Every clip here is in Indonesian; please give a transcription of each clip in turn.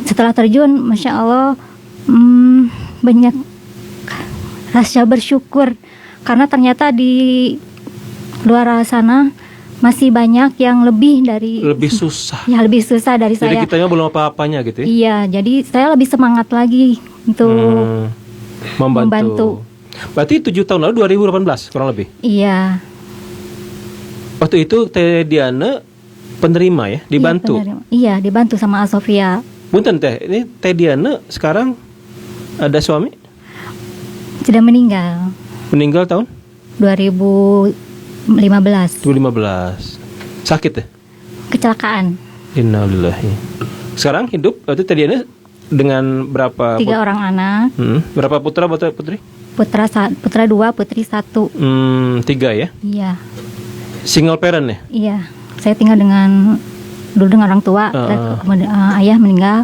setelah terjun, masya Allah, banyak rasa bersyukur karena ternyata di luar sana masih banyak yang lebih susah. Ya, lebih susah dari jadi saya. Jadi kitanya belum apa-apanya gitu ya. Iya, jadi saya lebih semangat lagi untuk membantu. Berarti 7 tahun lalu 2018 kurang lebih. Iya. Waktu itu Teh Diana penerima ya, dibantu. Iya, dibantu sama Asofia. Punten Teh, ini Teh Diana sekarang ada suami? Sudah meninggal. Meninggal tahun 2015. Sakit ya? Kecelakaan. Innalillahi. Sekarang hidup waktu Teh Diana dengan berapa? 3 orang anak. Berapa putra putri? Putra 2, putri 1. 3 ya? Iya. Single parent ya? Iya. Saya tinggal dulu dengan orang tua, kemudian ayah meninggal,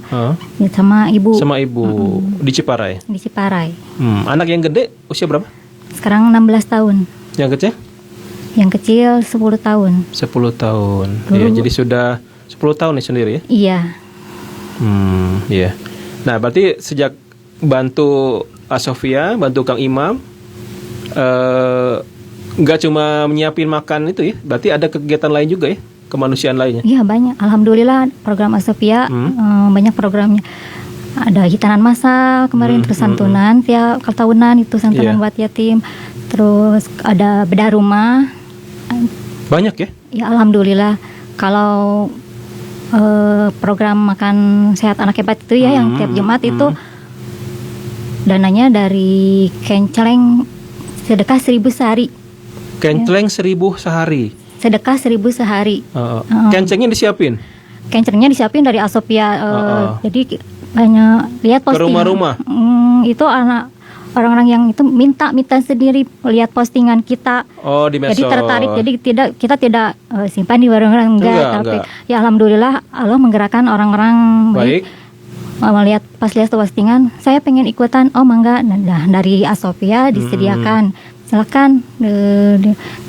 ya, sama ibu. Sama ibu di Ciparai. Di Ciparai. Anak yang gede usia berapa? Sekarang 16 tahun. Yang kecil? Yang kecil 10 tahun. 10 tahun. Ya, jadi sudah 10 tahun nih sendiri ya? Iya. Iya. Nah, berarti sejak bantu Asofia, bantu Kang Imam, nggak cuma menyiapin makan itu ya? Berarti ada kegiatan lain juga ya? Kemanusiaan lainnya? Iya, banyak. Alhamdulillah program Asofia banyak programnya. Ada hitanan masal kemarin, terus santunan tiap tahunan itu santunan buat yatim. Terus ada bedah rumah. Banyak ya? Ya, alhamdulillah. Kalau program makan sehat anak hebat itu ya, yang tiap Jumat itu dananya dari Kenceleng sedekah 1.000 sehari. Kenceleng 1.000 sehari. Sedekah 1.000 sehari. Kencengnya disiapin? Kencengnya disiapin dari Asofia. Jadi banyak lihat postingan. Ke rumah-rumah? Itu orang-orang yang itu minta sendiri lihat postingan kita. Oh, di medsos. Jadi tertarik. Jadi kita tidak simpan di warung-warung enggak. Ya alhamdulillah Allah menggerakkan orang-orang baik. Melihat pas lihat postingan, saya pengen ikutan. Oh mangga. Nah, dari Asofia disediakan. Silakan.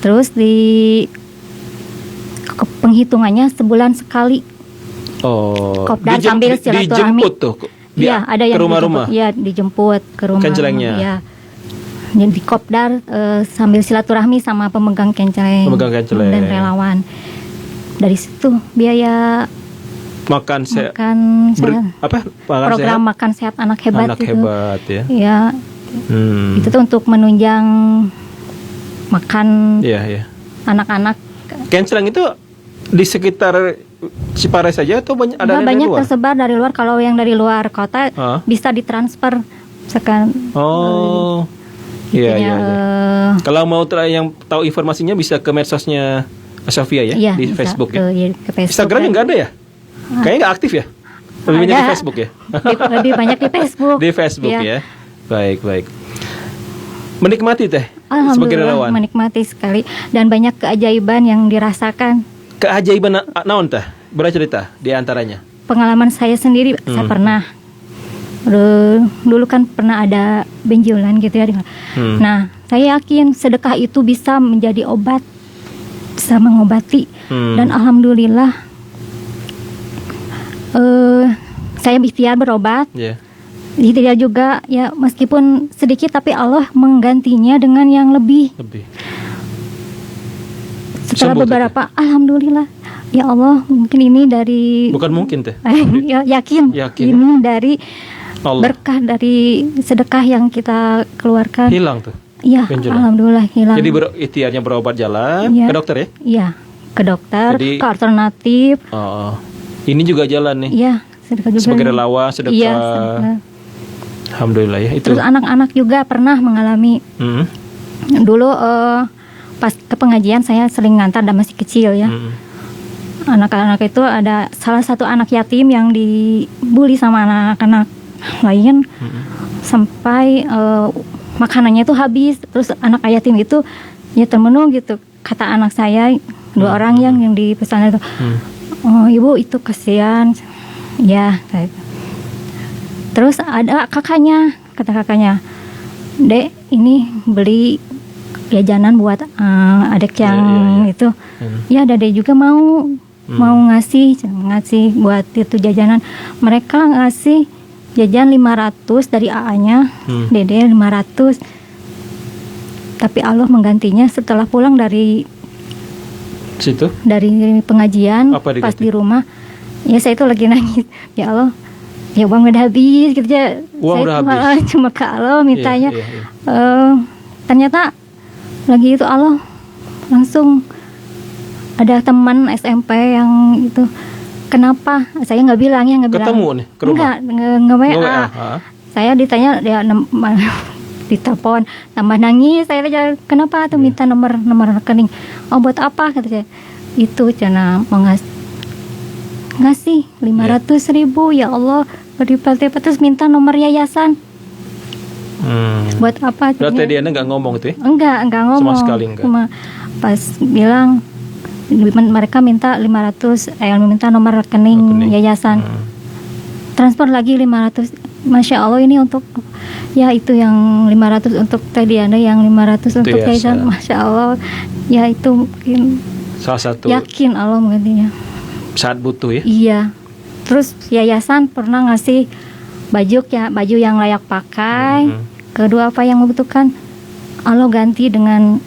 Terus di penghitungannya sebulan sekali. Oh. Kopdar sambil silaturahmi. Dijemput tuh. Iya, ada yang ke rumah-rumah. Iya, dijemput ke rumah. Kencelengnya. Iya. Jadi kopdar sambil silaturahmi sama pemegang kenceleng. Dan relawan. Dari situ biaya makan sehat. Program sehat? Makan sehat anak hebat. Anak hebat ya. Iya. Itu tuh untuk menunjang makan anak-anak. Kenceleng itu di sekitar Ciparai saja atau banyak ada banyak dari luar? Tersebar dari luar. Kalau yang dari luar kota bisa ditransfer sekarang. Iya. Kalau mau yang tahu informasinya bisa ke medsosnya Asofia ya, di Facebook ya. Ke Facebook. Instagramnya nggak ada ya? Kayaknya nggak aktif ya? Lebih banyak di Facebook ya? Lebih banyak di Facebook. Di Facebook ya. Baik. Menikmati Teh sebagai relawan. Menikmati sekali dan banyak keajaiban yang dirasakan. Keajaiban naon Teh? Bercerita di antaranya. Pengalaman saya sendiri, saya pernah dulu kan pernah ada benjolan gitu ya. Nah, saya yakin sedekah itu bisa menjadi obat, bisa mengobati. Dan alhamdulillah saya ikhtiar berobat. Ikhtiar juga ya, meskipun sedikit tapi Allah menggantinya dengan yang lebih. Setelah beberapa alhamdulillah, ya Allah, mungkin ini dari bukan mungkin Teh. Yakin ini dari Allah. Berkah dari sedekah yang kita keluarkan. Hilang tuh. Iya, alhamdulillah hilang. Jadi ikhtiarnya berobat jalan ke dokter ya? Iya, ke dokter, ke alternatif. Ini juga jalan nih. Iya, sedekah juga. Sebagai relawan sedekah. Iya, alhamdulillah ya itu. Terus anak-anak juga pernah mengalami. Dulu pas ke pengajian saya sering ngantar dan masih kecil ya. Anak-anak itu ada salah satu anak yatim yang dibully sama anak-anak lain sampai makanannya itu habis. Terus anak yatim itu ya termenung gitu. Kata anak saya 2 orang yang dipesan itu, oh ibu itu kasihan ya. Terus ada kakaknya, kata kakaknya, Dek ini beli jajanan buat adik yang itu. Ya Dede juga mau. mau ngasih buat itu jajanan. Mereka ngasih jajan 500 dari AA-nya, Dede 500. Tapi Allah menggantinya setelah pulang dari situ, dari pengajian, pas di rumah, ya saya itu lagi nangis. Ya Allah, ya uang udah habis gitu ya. Uang saya udah habis. Cuma ke Allah mintanya. Iya. Ternyata lagi itu Allah langsung ada teman SMP yang itu, kenapa saya nggak bilang ketemu nih ke rumah, nggak WA. Saya ditanya dia ditelepon, tambah nangis. Saya aja, kenapa tuh minta nomor rekening? Oh, buat apa katanya? Itu cina mau ngasih 500.000. Ya Allah, berlipat-lipat, terus minta nomor yayasan. Buat apa? Berarti dia nggak ngomong itu ya? Enggak ngomong. Sama sekali enggak. Cuma pas bilang mereka minta 500, minta nomor rekening yayasan. Transfer lagi 500. Masya Allah, ini untuk ya itu yang 500 untuk Teh Diana, yang 500 untuk yayasan. Masya Allah, ya itu mungkin salah satu yakin Allah menggantinya saat butuh ya. Iya. Terus yayasan pernah ngasih baju yang layak pakai. Kedua, apa yang membutuhkan, Allah ganti dengan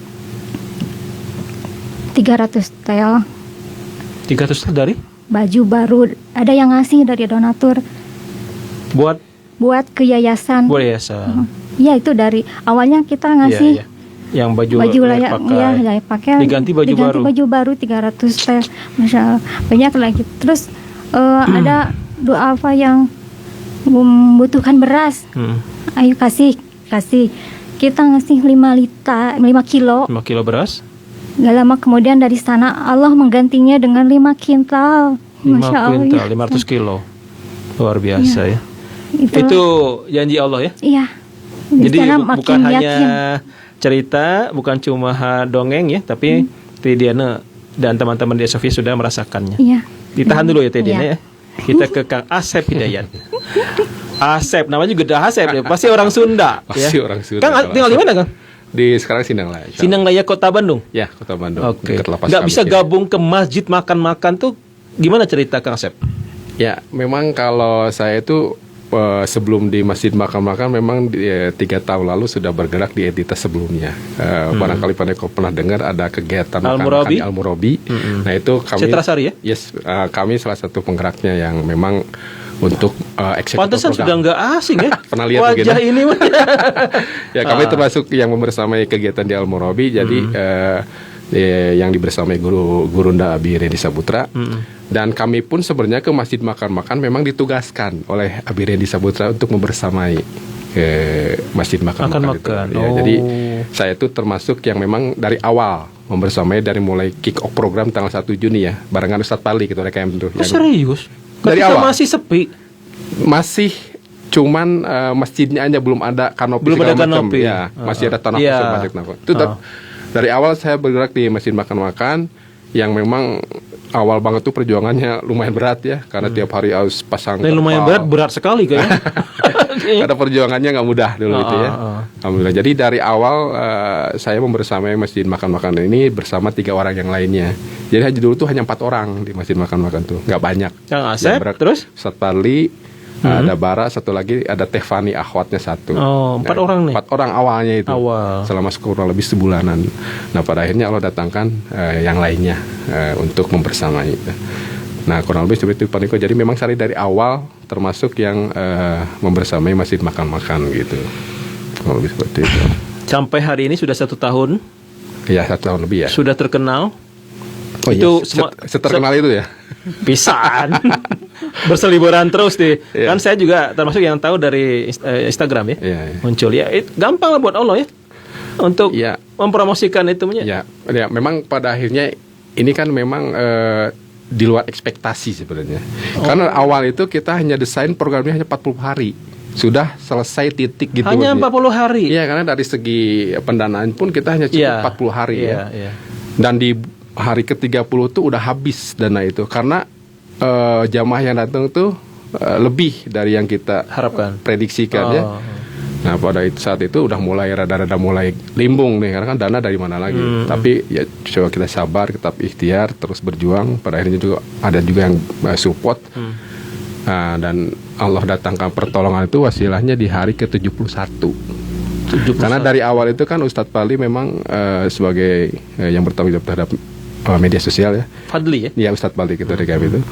300 tel. 300 dari Baju baru. Ada yang ngasih dari donatur buat ke yayasan. Buat yayasan. Iya, itu dari awalnya kita ngasih yang baju layak pakai. Diganti baju baru 300 tel. Masya Allah, banyak lagi. Terus ada doa apa yang membutuhkan beras. Ayo kasih. Kita ngasih 5 kilo. 5 kilo beras. Gak lama kemudian dari sana Allah menggantinya dengan 5 kintal. 5 kintal, 500 kilo. Luar biasa ya. Itu janji Allah ya. Iya. Jadi bukan hanya cerita, bukan cuma dongeng ya, tapi Teh Diana dan teman-teman di Sofia sudah merasakannya. Iya. Ditahan dulu ya Teh Diana ya. Kita ke Kang Asep Hidayat. Asep, namanya juga Asep ya. Pasti orang Sunda. Pasti orang Sunda. Kang tinggal di mana, Kang? Sekarang Sinanglaya. Sinanglaya, Kota Bandung. Ya, Kota Bandung. Oke. Nggak bisa gabung ke masjid makan-makan tuh gimana cerita Kang Asep? Ya, memang kalau saya itu sebelum di masjid makan-makan memang 3 tahun lalu sudah bergerak di entitas sebelumnya. Barangkali pernah dengar ada kegiatan makan-makan di Al-Murabi. Nah, itu kami Setrasari ya? Yes, kami salah satu penggeraknya yang memang untuk eksekutor Pantesan program. sudah nggak asing ya. Pernah lihat wajah ini mah. Ya, kami termasuk yang membersamai kegiatan di Al-Murabi. Jadi yang dibersamai Gurunda Abi Rendi Saputra. Dan kami pun sebenarnya ke masjid makan-makan memang ditugaskan oleh Abi Rendi Saputra untuk membersamai ke masjid makan-makan itu. Ya, jadi saya itu termasuk yang memang dari awal membersamai, dari mulai kick off program tanggal 1 Juni ya, barengan Ustadz Pali gitu RKM itu. Serius? Dari awal masih sepi. Masih cuman masjidnya aja belum ada kanopi. Belum ada kanopi. Ya, masih ada tanah kosong. Itu dari awal saya bergerak di masjid makan-makan yang memang awal banget tuh perjuangannya lumayan berat ya, karena tiap hari harus pasang. Lumayan berat sekali kayaknya. Karena perjuangannya nggak mudah dulu itu ya. Alhamdulillah. Jadi dari awal saya membersamai masjid makan-makan ini bersama 3 orang yang lainnya. Jadi dulu tuh hanya 4 orang di masjid makan-makan tuh, nggak banyak. Kang Asep, terus Ustadz Parli, ada Bara, satu lagi ada Tefani akhwatnya 1. 4 orang nih. 4 orang awalnya itu. Selama kurang lebih sebulanan. Nah, pada akhirnya Allah datangkan yang lainnya untuk membersamai. Nah, kurang lebih seperti itu Pak Niko. Jadi memang dari awal termasuk yang membersamai masjid makan-makan gitu. Kurang lebih seperti itu. Sampai hari ini sudah 1 tahun. Iya, 1 tahun lebih ya. Sudah terkenal. Oh, itu seterkenal itu ya. Pisan. Berseliburan terus deh. Kan saya juga termasuk yang tahu dari Instagram ya. Muncul ya. Gampang lah buat Allah ya. Untuk mempromosikan itu punya. Ya, memang pada akhirnya ini kan memang di luar ekspektasi sebenarnya. Karena awal itu kita hanya desain programnya hanya 40 hari. Sudah selesai titik gitu. Hanya 40 hari. Iya, karena dari segi pendanaan pun kita hanya cukup 40 hari ya. Dan di hari ke-30 tuh udah habis dana itu, karena jamaah yang datang tuh lebih dari yang kita harapkan, prediksikan ya. Nah pada saat itu udah mulai rada-rada mulai limbung nih, karena kan dana dari mana lagi. Tapi ya coba kita sabar, tetap ikhtiar, terus berjuang. Pada akhirnya juga ada juga yang support. Nah, dan Allah datangkan pertolongan itu wasilahnya di hari ke-71. Karena dari awal itu kan Ustadz Fadli memang sebagai yang bertanggung jawab terhadap media sosial ya. Fadli ya? Iya, Ustadz Fadli kita DKM itu.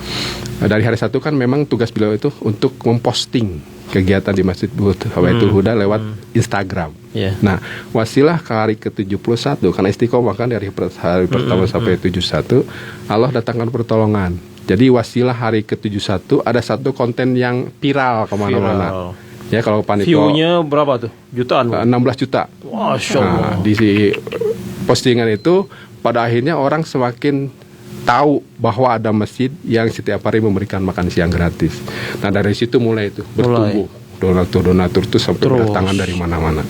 Dari hari 1 kan memang tugas beliau itu untuk memposting kegiatan di Masjid Baitul Huda lewat Instagram. Nah, wasilah ke hari ke-71 karena istiqomah kan dari hari pertama sampai 71, Allah datangkan pertolongan. Jadi wasilah hari ke-71 ada satu konten yang viral kemana-mana. Ya kalau Paniko view-nya berapa tuh? Jutaan? 16 juta. Masya Allah. Nah, di postingan itu pada akhirnya orang semakin tahu bahwa ada masjid yang setiap hari memberikan makan siang gratis. Nah dari situ mulai itu bertumbuh donatur itu sampai berdatangan dari mana-mana.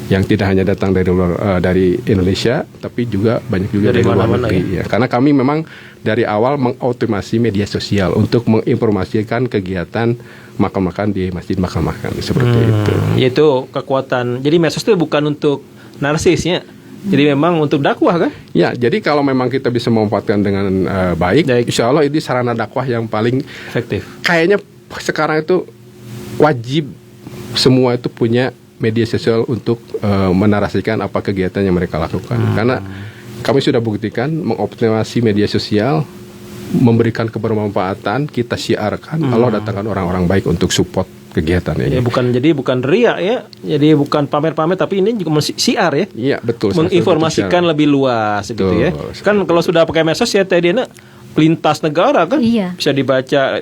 Yang tidak hanya datang dari luar, dari Indonesia, tapi juga banyak juga dari luar negeri. Ya. Karena kami memang dari awal mengautomasi media sosial untuk menginformasikan kegiatan makan-makan di masjid makan-makan seperti itu. Yaitu kekuatan. Jadi medsos itu bukan untuk narsisnya. Jadi memang untuk dakwah kan? Ya, jadi kalau memang kita bisa memanfaatkan dengan baik, insya Allah ini sarana dakwah yang paling efektif. Kayaknya sekarang itu wajib semua itu punya media sosial untuk menarasikan apa kegiatan yang mereka lakukan. Karena kami sudah buktikan mengoptimasi media sosial, memberikan kebermanfaatan, kita syiarkan, Allah datangkan orang-orang baik untuk support kegiatan ini. Ya, bukan riak ya. Jadi bukan pamer-pamer, tapi ini juga syiar ya. Iya, betul. Menginformasikan lebih luas betul, gitu ya. Kan kalau sudah pakai medsos ya tadi lintas negara kan. Bisa dibaca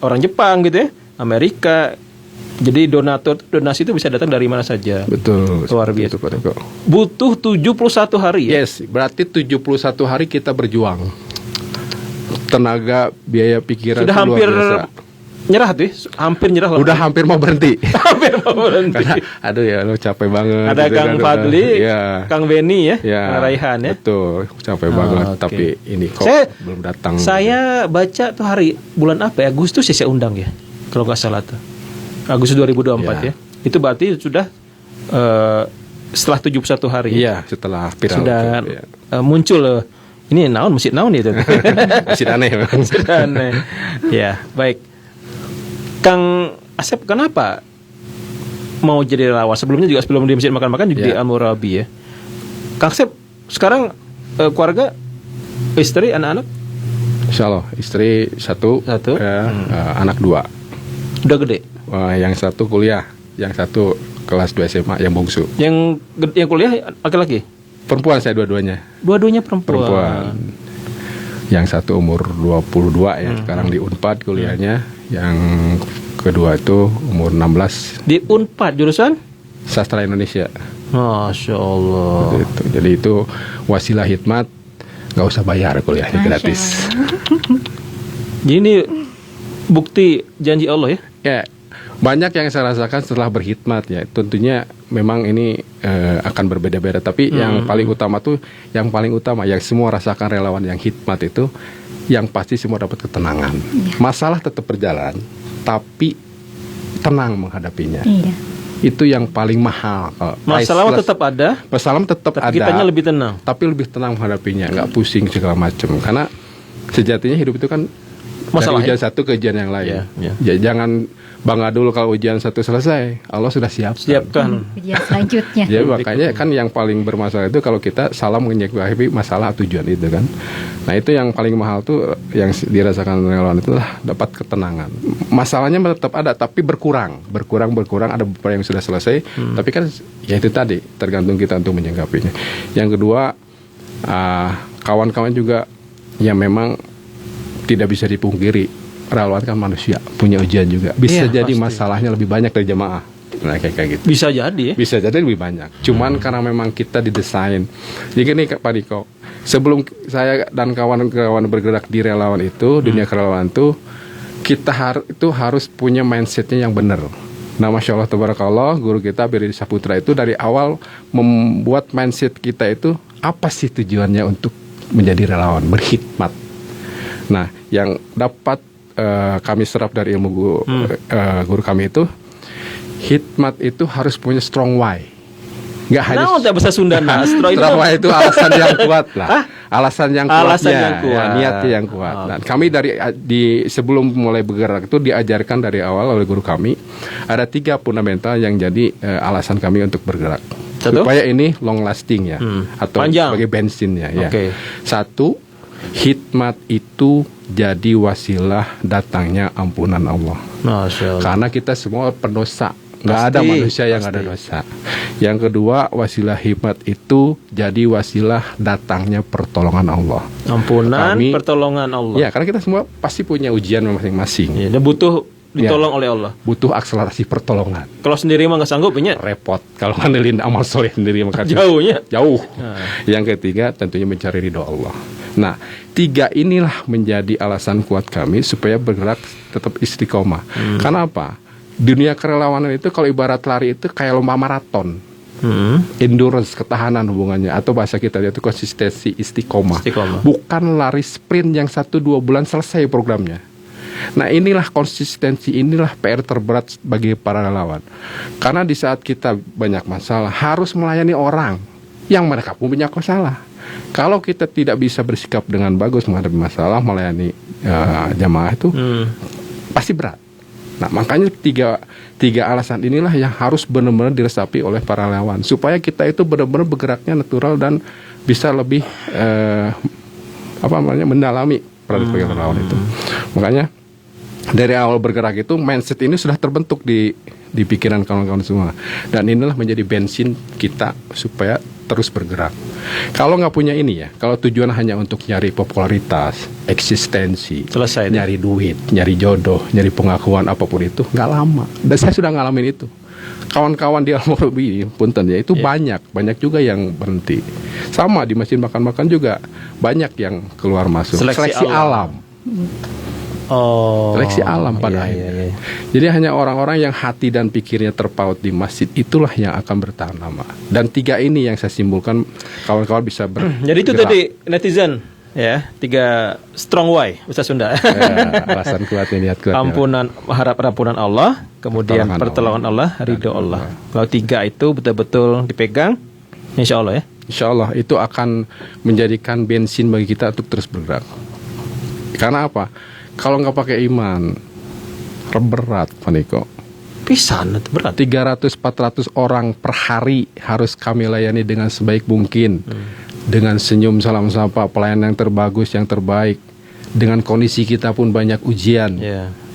orang Jepang gitu ya, Amerika. Jadi donasi itu bisa datang dari mana saja. Betul. Luar biasa. Butuh 71 hari ya. Yes, berarti 71 hari kita berjuang. Tenaga, biaya pikiran sudah hampir luar biasa. Nyerah tuh, hampir nyerah. Udah hampir mau berhenti. Hampir mau berhenti. Karena, aduh ya, lo capek banget. Ada gitu, Kang Fadli, ya. Kang Beni ya, Kang Raihan ya. Betul, capek banget. Okay. Tapi ini kok belum datang. Saya baca tuh hari bulan apa ya? Agustus ya saya undang ya, kalau nggak salah tuh. Agustus 2024 ya. Itu berarti sudah setelah 71 hari. Iya, setelah viral. Sudah muncul ini masjid naon itu. Masjid aneh. Masjid aneh. Ya, baik. Kang Asep, kenapa mau jadi relawan? Sebelumnya juga sebelum di Masjid Makan-Makan juga di Al-Murabi ya. Kang Asep, sekarang keluarga, istri, anak-anak? Insya Allah, istri satu. Anak 2. Udah gede? Yang satu kuliah, yang satu kelas 2 SMA, yang bungsu. Yang kuliah laki-laki? Perempuan saya dua-duanya. Dua-duanya perempuan. Yang satu umur 22 ya, sekarang di Unpad kuliahnya. Yang kedua itu umur 16. Di Unpad jurusan? Sastra Indonesia. Masya Allah. Jadi itu wasilah hikmat, nggak usah bayar kuliahnya, gratis. Jadi ini bukti janji Allah ya? Ya, banyak yang saya rasakan setelah berkhidmat ya. Tentunya memang ini akan berbeda-beda. Tapi yang paling utama yang semua rasakan relawan yang khidmat itu, yang pasti semua dapat ketenangan. Masalah tetap berjalan, tapi tenang menghadapinya. Itu yang paling mahal. Masalah tetap ada. Masalah tetap ada. Kitanya lebih tenang. Tapi lebih tenang menghadapinya, nggak pusing segala macam. Karena sejatinya hidup itu kan masalah ujian satu ke ujian yang lain. Ya, jangan bangga dulu kalau ujian satu selesai, Allah sudah siapkan ujian selanjutnya. Jadi makanya kan yang paling bermasalah itu kalau kita salah menghadapi masalah tujuan itu kan. Nah itu yang paling mahal tuh yang dirasakan relawan itu lah dapat ketenangan. Masalahnya tetap ada tapi berkurang. Ada beberapa yang sudah selesai. Tapi kan ya itu tadi tergantung kita untuk menyikapinya. Yang kedua kawan-kawan juga yang memang tidak bisa dipungkiri. Relawan kan manusia, punya ujian juga. Bisa jadi pasti. Masalahnya lebih banyak dari jemaah. Nah kayak gitu. Bisa jadi ya? Bisa jadi lebih banyak. Cuman karena memang kita didesain. Jadi ini Pak Diko, sebelum saya dan kawan-kawan bergerak di relawan itu, dunia kerelawan itu, kita harus punya mindsetnya yang benar. Nah Masya Allah Tabarakallah, guru kita Biri Saputra itu dari awal membuat mindset kita itu, apa sih tujuannya untuk menjadi relawan, berkhidmat. Nah yang dapat kami serap dari ilmu guru kami itu, Hikmat itu harus punya strong why. Nggak hanya bahasa Sunda strong why itu alasan yang kuat lah. Alasan yang kuatnya, ya, niatnya yang kuat. Dan kami sebelum mulai bergerak itu diajarkan dari awal oleh guru kami ada 3 fundamental yang jadi alasan kami untuk bergerak. Supaya ini long lasting ya, atau panjang. Sebagai bensinnya ya. Okay. 1, hikmat itu jadi wasilah datangnya ampunan Allah. Masya Allah. Karena kita semua pendosa. Nggak ada manusia yang ada dosa. Yang kedua, wasilah hikmat itu jadi wasilah datangnya pertolongan Allah. Ampunan, pertolongan Allah. Ya, karena kita semua pasti punya ujian masing-masing. Ya, dan butuh ditolong oleh Allah. Butuh akselerasi pertolongan. Kalau sendiri mah nggak sanggup, ya repot. Kalau ngandelin amal soleh sendiri maka jauh. Yang ketiga, tentunya mencari ridho Allah. Nah, 3 inilah menjadi alasan kuat kami supaya bergerak tetap istiqomah. Karena apa? Dunia kerelawanan itu kalau ibarat lari itu kayak lomba maraton. Endurance, ketahanan hubungannya, atau bahasa kita itu konsistensi, istiqomah. Bukan lari sprint yang 1-2 bulan selesai programnya. Nah, inilah konsistensi, inilah PR terberat bagi para relawan. Karena di saat kita banyak masalah harus melayani orang yang mereka pun punya masalah. Kalau kita tidak bisa bersikap dengan bagus menghadapi masalah, melayani jamaah itu pasti berat. Nah, makanya tiga alasan inilah yang harus benar-benar diresapi oleh para relawan supaya kita itu benar-benar bergeraknya natural dan bisa lebih mendalami peran sebagai relawan itu. Makanya dari awal bergerak itu mindset ini sudah terbentuk di pikiran kawan-kawan semua, dan inilah menjadi bensin kita supaya terus bergerak. Kalau nggak punya ini ya, kalau tujuan hanya untuk nyari popularitas, eksistensi, selesai, nyari duit, nyari jodoh, nyari pengakuan apapun itu, nggak lama. Dan saya sudah ngalamin itu. Kawan-kawan di Al-Murabi, punten ya, itu banyak juga yang berhenti. Sama di Masjid Makan-Makan juga banyak yang keluar masuk. Seleksi alam. Seleksi alam pada akhirnya. Jadi hanya orang-orang yang hati dan pikirnya terpaut di masjid itulah yang akan bertahan lama. Dan 3 ini yang saya simpulkan kawan-kawan bisa Jadi itu tadi netizen ya, 3 strong why bahasa Sunda. Alasan kuatnya, niat kuatnya. Ampunan, harap ampunan Allah, kemudian pertolongan Allah, ridho Allah. Kalau 3 itu betul-betul dipegang, insya Allah ya. Insya Allah itu akan menjadikan bensin bagi kita untuk terus bergerak. Karena apa? Kalau nggak pakai iman, berat, Pak Niko. Pisan, berat. 300-400 orang per hari harus kami layani dengan sebaik mungkin. Dengan senyum, salam sapa, pelayanan yang terbagus, yang terbaik. Dengan kondisi kita pun banyak ujian.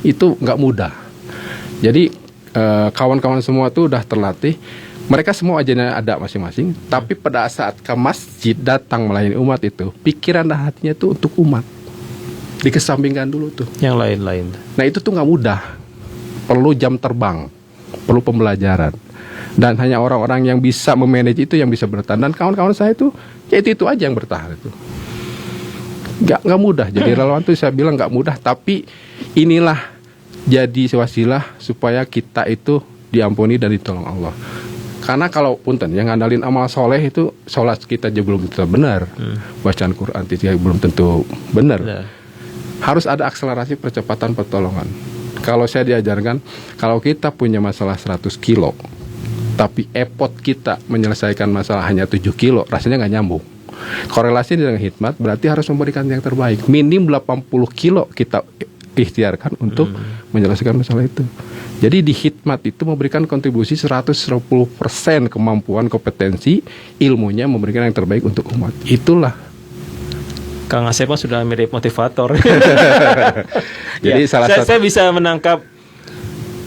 Itu nggak mudah. Jadi kawan-kawan semua tuh udah terlatih. Mereka semua ajarnya ada masing-masing. Tapi pada saat ke masjid datang melayani umat itu, pikiran dan hatinya tuh untuk umat. Dikesampingkan dulu tuh yang lain-lain. Nah, itu tuh nggak mudah. Perlu jam terbang, perlu pembelajaran, dan hanya orang-orang yang bisa memanage itu yang bisa bertahan. Dan kawan-kawan saya itu ya itu aja yang bertahan itu. Nggak mudah. Jadi relawan tuh saya bilang nggak mudah, tapi inilah jadi wasilah supaya kita itu diampuni dan ditolong Allah. Karena kalau punten yang ngandalin amal soleh itu, sholat kita aja belum tentu benar, bacaan Quran kita belum tentu benar. Harus ada akselerasi percepatan pertolongan. Kalau saya diajarkan, kalau kita punya masalah 100 kilo, tapi effort kita menyelesaikan masalah hanya 7 kilo, rasanya nggak nyambung. Korelasi dengan hikmat berarti harus memberikan yang terbaik. Minim 80 kilo kita ikhtiarkan untuk menyelesaikan masalah itu. Jadi di hikmat itu memberikan kontribusi 110% kemampuan, kompetensi, ilmunya memberikan yang terbaik untuk umat. Itulah Kang Asep sudah mirip motivator. Jadi saya bisa menangkap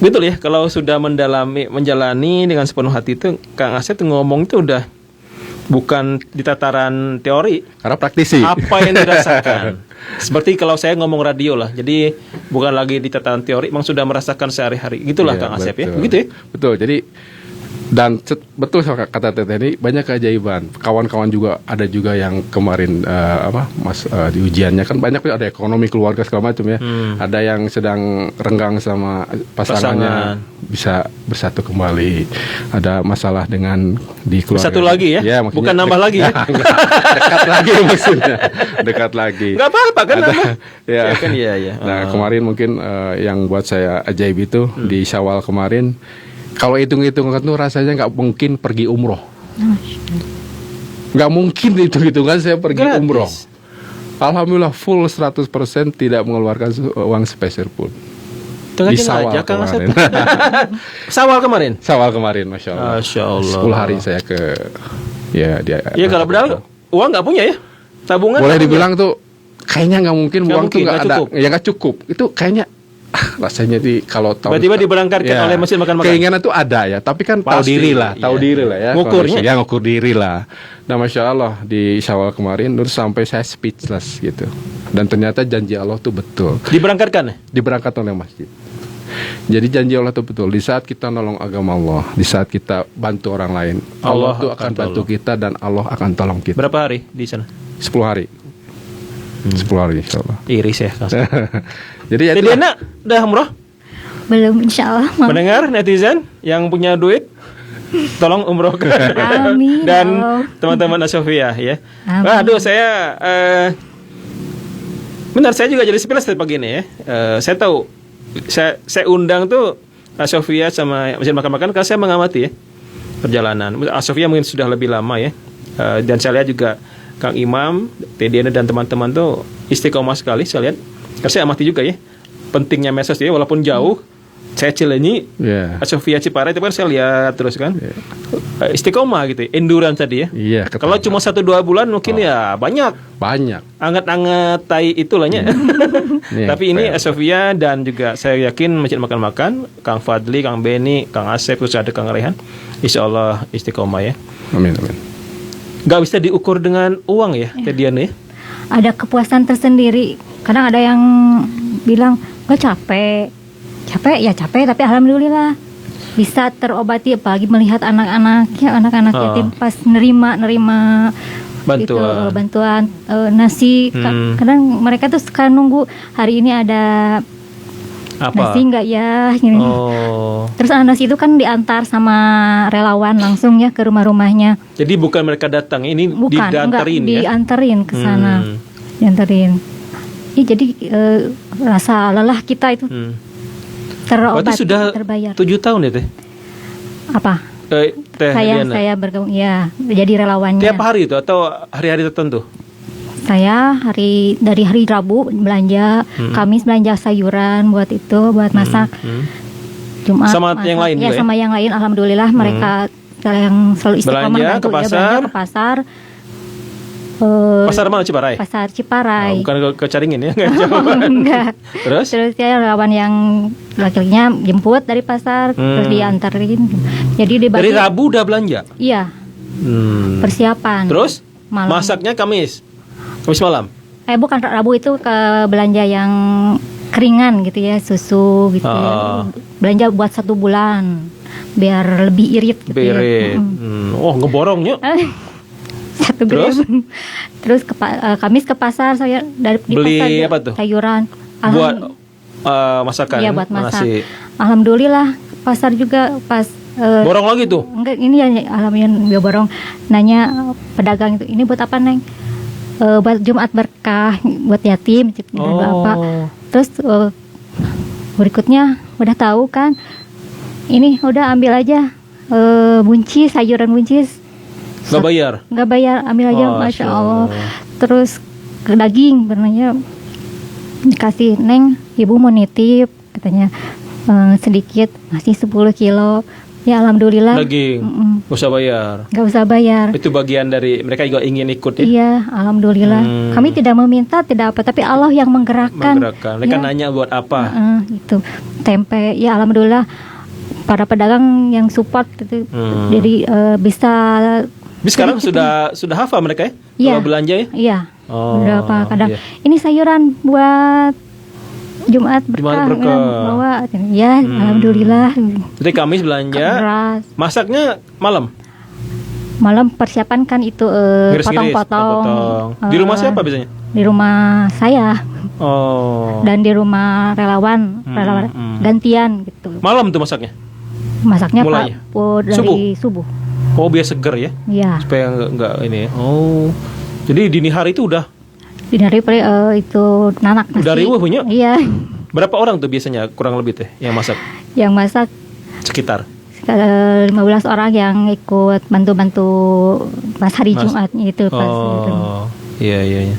betul ya, kalau sudah menjalani dengan sepenuh hati itu, Kang Asep tuh ngomong itu udah bukan di tataran teori, karena praktisi. Apa yang dirasakan. Seperti kalau saya ngomong radio lah. Jadi bukan lagi di tataran teori, memang sudah merasakan sehari-hari. Gitulah Kang Asep ya. Begitu ya? Betul. Jadi dan betul kata Teteh ini banyak keajaiban. Kawan-kawan juga ada juga yang kemarin di ujiannya kan banyak, ada ekonomi keluarga segala macam ya. Ada yang sedang renggang sama pasangannya bisa bersatu kembali. Ada masalah dengan di keluarga. Satu lagi ya, bukan nambah lagi ya. Dekat lagi maksudnya. Dekat lagi. Gak apa-apa kan nambah. Ya kan iya. Nah kemarin mungkin yang buat saya ajaib itu di Syawal kemarin, Kalau hitung-hitungan tuh rasanya nggak mungkin pergi umroh. Nggak mungkin hitung-hitungan saya pergi Gratis. umroh. Alhamdulillah full 100% tidak mengeluarkan uang sepeser pun. Tengah Di Sawal aja, Kang Asep. kemarin. Sawal kemarin. Masya Allah. Masya Allah. 10 hari saya ke dia. Iya, kalau padahal uang nggak punya ya, tabungan. Boleh nggak dibilang tuh kayaknya nggak mungkin Nggak uang mungkin, tuh nggak nggak ada, cukup. ya nggak cukup. Itu kayaknya rasanya di kalau tahu Tiba-tiba diberangkatkan oleh Masjid Makan-Makan. Keinginan tuh ada ya, tapi kan tahu Pasti, diri lah, tahu iya. diri lah ya. Ngukurnya. Ya ngukur diri lah. Nah, Masya Allah di Syawal kemarin terus sampai saya speechless gitu. Dan ternyata janji Allah tuh betul. Diberangkatkan ya? Diberangkat oleh masjid. Jadi janji Allah itu betul. Di saat kita nolong agama Allah, di saat kita bantu orang lain, Allah tuh akan bantu kita dan Allah akan tolong kita. Berapa hari di sana? 10 hari. 10 hari insya Allah. Iris ya, Kang. Jadi ya Jadi itulah. enak, udah umroh? Belum, insya Allah. Mendengar netizen yang punya duit, tolong umrohkan. Amin. Dan Allah. teman-teman Asofia ya. Amin. Waduh, saya benar, saya juga jadi speechless tadi pagi ini ya. Saya tahu, saya undang tuh Asofia sama Masjid Makan-Makan karena saya mengamati ya perjalanan. Asofia mungkin sudah lebih lama ya. Dan saya lihat juga Kang Imam, Tediana dan teman-teman tuh istiqomah sekali saya lihat. Karena saya amati juga ya pentingnya medsos ya, walaupun jauh. Saya Cilenyi, Asofia Ciparai itu kan saya lihat terus kan. Istiqomah gitu, endurance tadi ya. Iya, Kalau cuma 1-2 bulan mungkin ya banyak. Anget-anget tai itulahnya. Tapi ini Asofia dan juga saya yakin Masjid Makan-Makan, Kang Fadli, Kang Beni, Kang Asep, terus ada Kang Rehan. Insya Allah istiqomah ya. Amin. Gak bisa diukur dengan uang ya, Dian ya. Ada kepuasan tersendiri. Kadang ada yang bilang gue capek tapi alhamdulillah bisa terobati, apalagi melihat anak-anak yatim pas nerima bantuan nasi. Kadang mereka tuh suka nunggu hari ini ada nasi nggak ya gini. Terus nasi itu kan diantar sama relawan langsung ya ke rumah-rumahnya. Jadi bukan mereka datang, ini diantarin ya? Diantarin ke sana. Diantarin. Ya, jadi rasa lelah kita itu terobati, berarti sudah terbayar. 7 tahun ya Teh? Apa? Saya bergabung ya, jadi relawannya. Tiap hari itu atau hari-hari tertentu? Saya dari hari Rabu belanja, Kamis belanja sayuran buat masak. Jumat sama masak. Yang lain ya, juga sama yang lain alhamdulillah mereka yang selalu istiqomah belanja ke pasar. Pasar mana, Ciparai? Pasar Ciparai. Bukan ke Caringin ya? Enggak. Terus ya relawan yang laki-lakinya jemput dari pasar, terus diantarin. Jadi dibagi. Dari Rabu udah belanja? Iya. Persiapan. Terus malam. Masaknya Kamis malam? Bukan, Rabu itu ke belanja yang keringan gitu ya, susu gitu ya. Belanja buat 1 bulan biar lebih irit gitu ya. Ngeborongnya. 1 gram. Terus Kamis ke pasar saya di beli pasar apa tuh? Sayuran. Buat masakan. Iya, buat masak. Nasi. Alhamdulillah pasar juga pas borong lagi tuh. Enggak, ini ya alhamdulillah dia borong. Nanya pedagang itu, ini buat apa, Neng? Buat Jumat berkah, buat yatim gitu, Bapak. Terus berikutnya udah tahu kan? Ini udah ambil aja buncis, sayuran buncis. Nggak bayar, ambil aja, Masya Allah. Terus ke daging, benernya dikasih, Neng, ibu mau nitip, katanya sedikit, ngasih 10 kilo. Ya alhamdulillah. Daging, nggak usah bayar. Itu bagian dari mereka juga ingin ikut ya. Iya, alhamdulillah. Kami tidak meminta, tidak apa, tapi Allah yang menggerakkan. Mereka nanya buat apa? Gitu. Tempe, ya alhamdulillah. Para pedagang yang support gitu, jadi bisa. Sekarang sudah hafal mereka ya? Iya. Kalau belanja ya? Iya. Berapa kadang? Iya. Ini sayuran buat Jumat berkah. Bawa. Ya, alhamdulillah. Jadi Kamis belanja. Keras. Masaknya malam. Malam persiapan kan itu potong-potong. Di rumah siapa biasanya? Di rumah saya. Dan di rumah relawan gantian gitu. Malam tuh masaknya? Masaknya dari subuh. Biar seger ya? Iya. Supaya enggak ini. Jadi dini hari itu udah. Dini hari itu nanak nasi. Udah riuh punya? Iya. Berapa orang tuh biasanya kurang lebih teh yang masak? Yang masak sekitar 15 orang yang ikut bantu-bantu pas hari Jumat itu pas itu. Iya.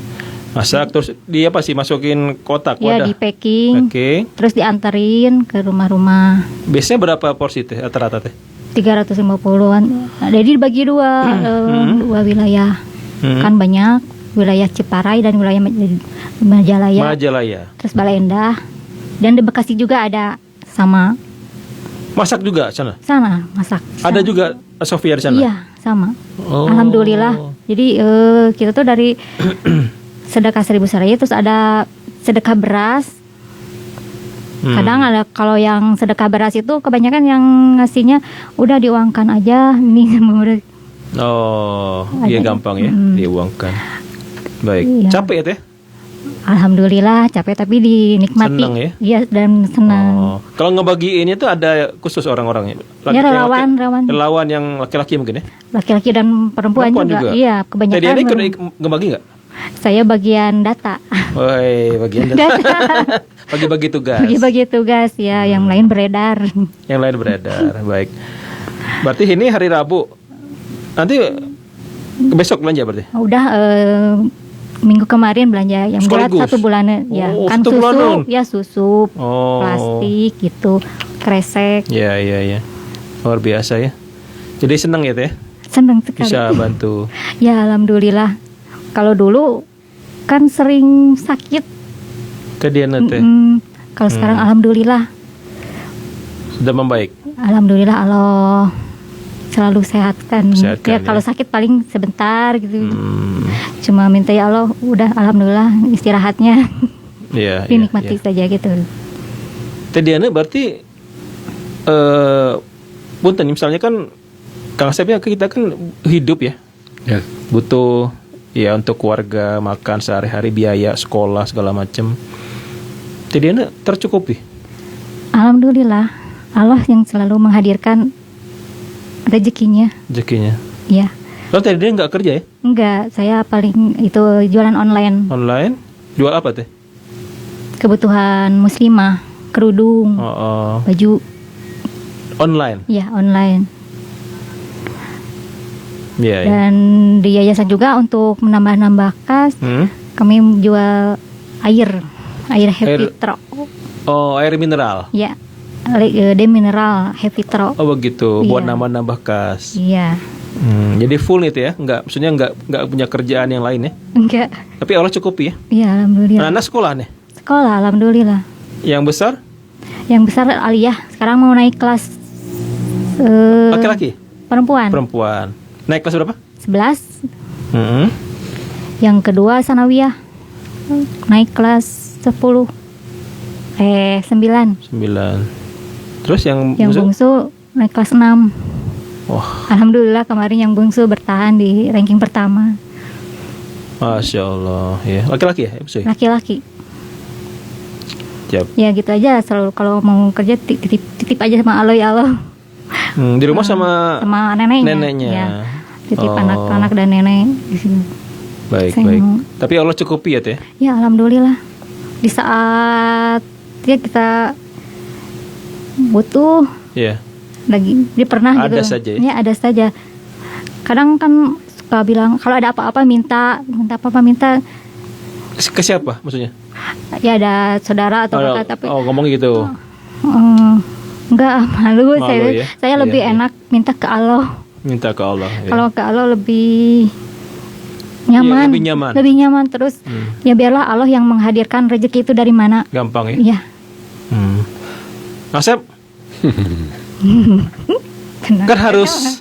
Masak terus dia apa sih masukin kotak Ya, wadah? di packing. Oke. Terus dianterin ke rumah-rumah. Biasanya berapa porsi teh rata-rata teh? 350-an. Jadi dibagi dua wilayah. Kan banyak wilayah Ciparai dan wilayah Majalaya. Terus Bale Endah. Dan di Bekasi juga ada sama. Masak juga sana? Sana masak. Ada juga Sofia di sana? Iya, sama. Oh. Alhamdulillah. Jadi kita tuh dari sedekah 1.000 seraya, terus ada sedekah beras. Kadang ada, kalau yang sedekah beras itu kebanyakan yang ngasihnya udah diuangkan aja ini. Oh, iya gampang ya, diuangkan. Baik. Iya. Capek ya teh? Alhamdulillah capek tapi dinikmati. Senang ya? Iya, dan senang. Oh. Kalau ngebagiin itu ada khusus orang-orangnya? Ya, relawan. Relawan yang laki-laki mungkin ya? Laki-laki dan perempuan juga. Iya, kebanyakan. Tadi Anda ikut ngebagi nggak? Saya bagian data. Woi, bagian data. Bagi-bagi tugas. Bagi-bagi tugas ya, yang lain beredar. Yang lain beredar. Baik. Berarti ini hari Rabu. Nanti besok belanja berarti? Udah minggu kemarin belanja yang berat Sekaligus? 1 bulan ya. Kan 1 susu, bulanan? ya susu, plastik gitu, kresek. Iya. Luar biasa ya. Jadi senang ya teh? Senang sekali. Bisa bantu. Ya, alhamdulillah. Kalau dulu kan sering sakit. Kedian teh. Kalau sekarang alhamdulillah. Sudah membaik. Alhamdulillah Allah selalu sehatkan. Ya, kalau sakit paling sebentar gitu. Cuma minta ya Allah, udah alhamdulillah istirahatnya. Iya. Dinikmati saja gitu. Teh Diana berarti punten misalnya kan Kang Asep ya, kita kan hidup ya. Butuh ya untuk keluarga, makan sehari-hari, biaya sekolah segala macam. Teh Diana tercukupi. Alhamdulillah, Allah yang selalu menghadirkan rezekinya. Iya. Lalu Teh Diana nggak kerja ya? Enggak, saya paling itu jualan online. Online? Jual apa teh? Kebutuhan muslimah, kerudung, baju. Online? Iya, online. Iya. Dan di yayasan juga untuk menambah-nambah kas, kami jual air Hevitro. Oh, air mineral. Ya, mineral Hevitro. Oh begitu, buat nambah-nambah kas. Iya. Jadi full itu ya, maksudnya nggak punya kerjaan yang lain ya? Enggak. Tapi Allah cukupi ya? Iya, alhamdulillah. Anak sekolah nih? Sekolah, alhamdulillah. Yang besar? Yang besar aliyah, sekarang mau naik kelas. Laki-laki? Perempuan. Naik kelas berapa? 11. Yang kedua sanawiyah, naik kelas 10. 9. Terus yang bungsu naik kelas 6. Wah. Alhamdulillah kemarin yang bungsu bertahan di ranking pertama. Masya Allah ya. Laki-laki ya? Laki-laki. Siap. Ya gitu aja, selalu kalau mau kerja titip aja sama Allah ya Allah. Di rumah sama neneknya. Ya. Titip anak-anak dan nenek di sini. Baik. Tapi Allah cukupi ya teh? Ya alhamdulillah. Di saat ya kita butuh. Iya. Lagi dia pernah ada gitu. Saja ya? Ya ada saja. Kadang kan suka bilang kalau ada apa-apa minta ke siapa maksudnya? Ya ada saudara atau kakak tapi ngomong gitu. Enggak, malu ya? Saya lebih enak minta ke Allah. Minta ke Allah. Ya. Kalau ke Allah lebih nyaman. Ya, lebih nyaman terus. Ya biarlah Allah yang menghadirkan rezeki itu dari mana. Gampang ya? Iya. Asep. Kan harus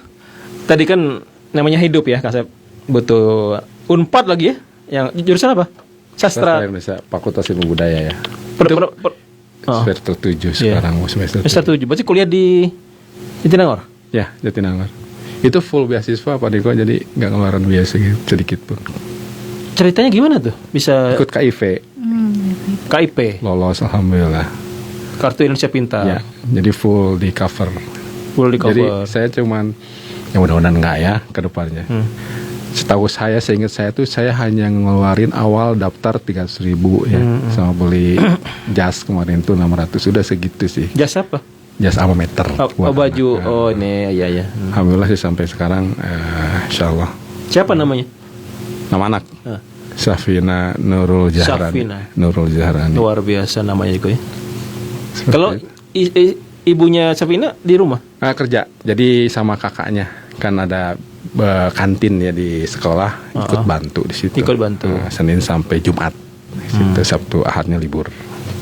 tadi kan namanya hidup ya, Kasep. Butuh Unpad lagi ya. Yang jurusan apa? Sastra Indonesia, Fakultas Ilmu Budaya ya. Semester 7 sekarang. Semester 7. Berarti kuliah di Jatinangor? Ya, Jatinangor. Itu full beasiswa Pak Diko, jadi nggak ngeluarin biaya sedikit pun. Ceritanya gimana tuh? Bisa ikut KIP. KIP. Lolos alhamdulillah. Kartu Indonesia Pintar. Ya, jadi full di cover. Jadi saya cuman yang mudah-mudahan enggak ya ke depannya. Setahu saya, seingat saya tuh saya hanya ngeluarin awal daftar 300.000 ya, sama beli jas kemarin tuh 600, sudah segitu sih. Jas apa? jas alma mater. Baju. Oh ini ya. Alhamdulillah sih sampai sekarang, insyaallah. Siapa namanya? Nama anak. Safina Nurul Zahrani. Nurul Zahrani. Luar biasa namanya juga ya. Kalau ibunya Safina di rumah? Kerja. Jadi sama kakaknya kan ada kantin ya di sekolah, ikut bantu di situ. Ikut bantu. Senin sampai Jumat. Situ Sabtu Ahadnya libur.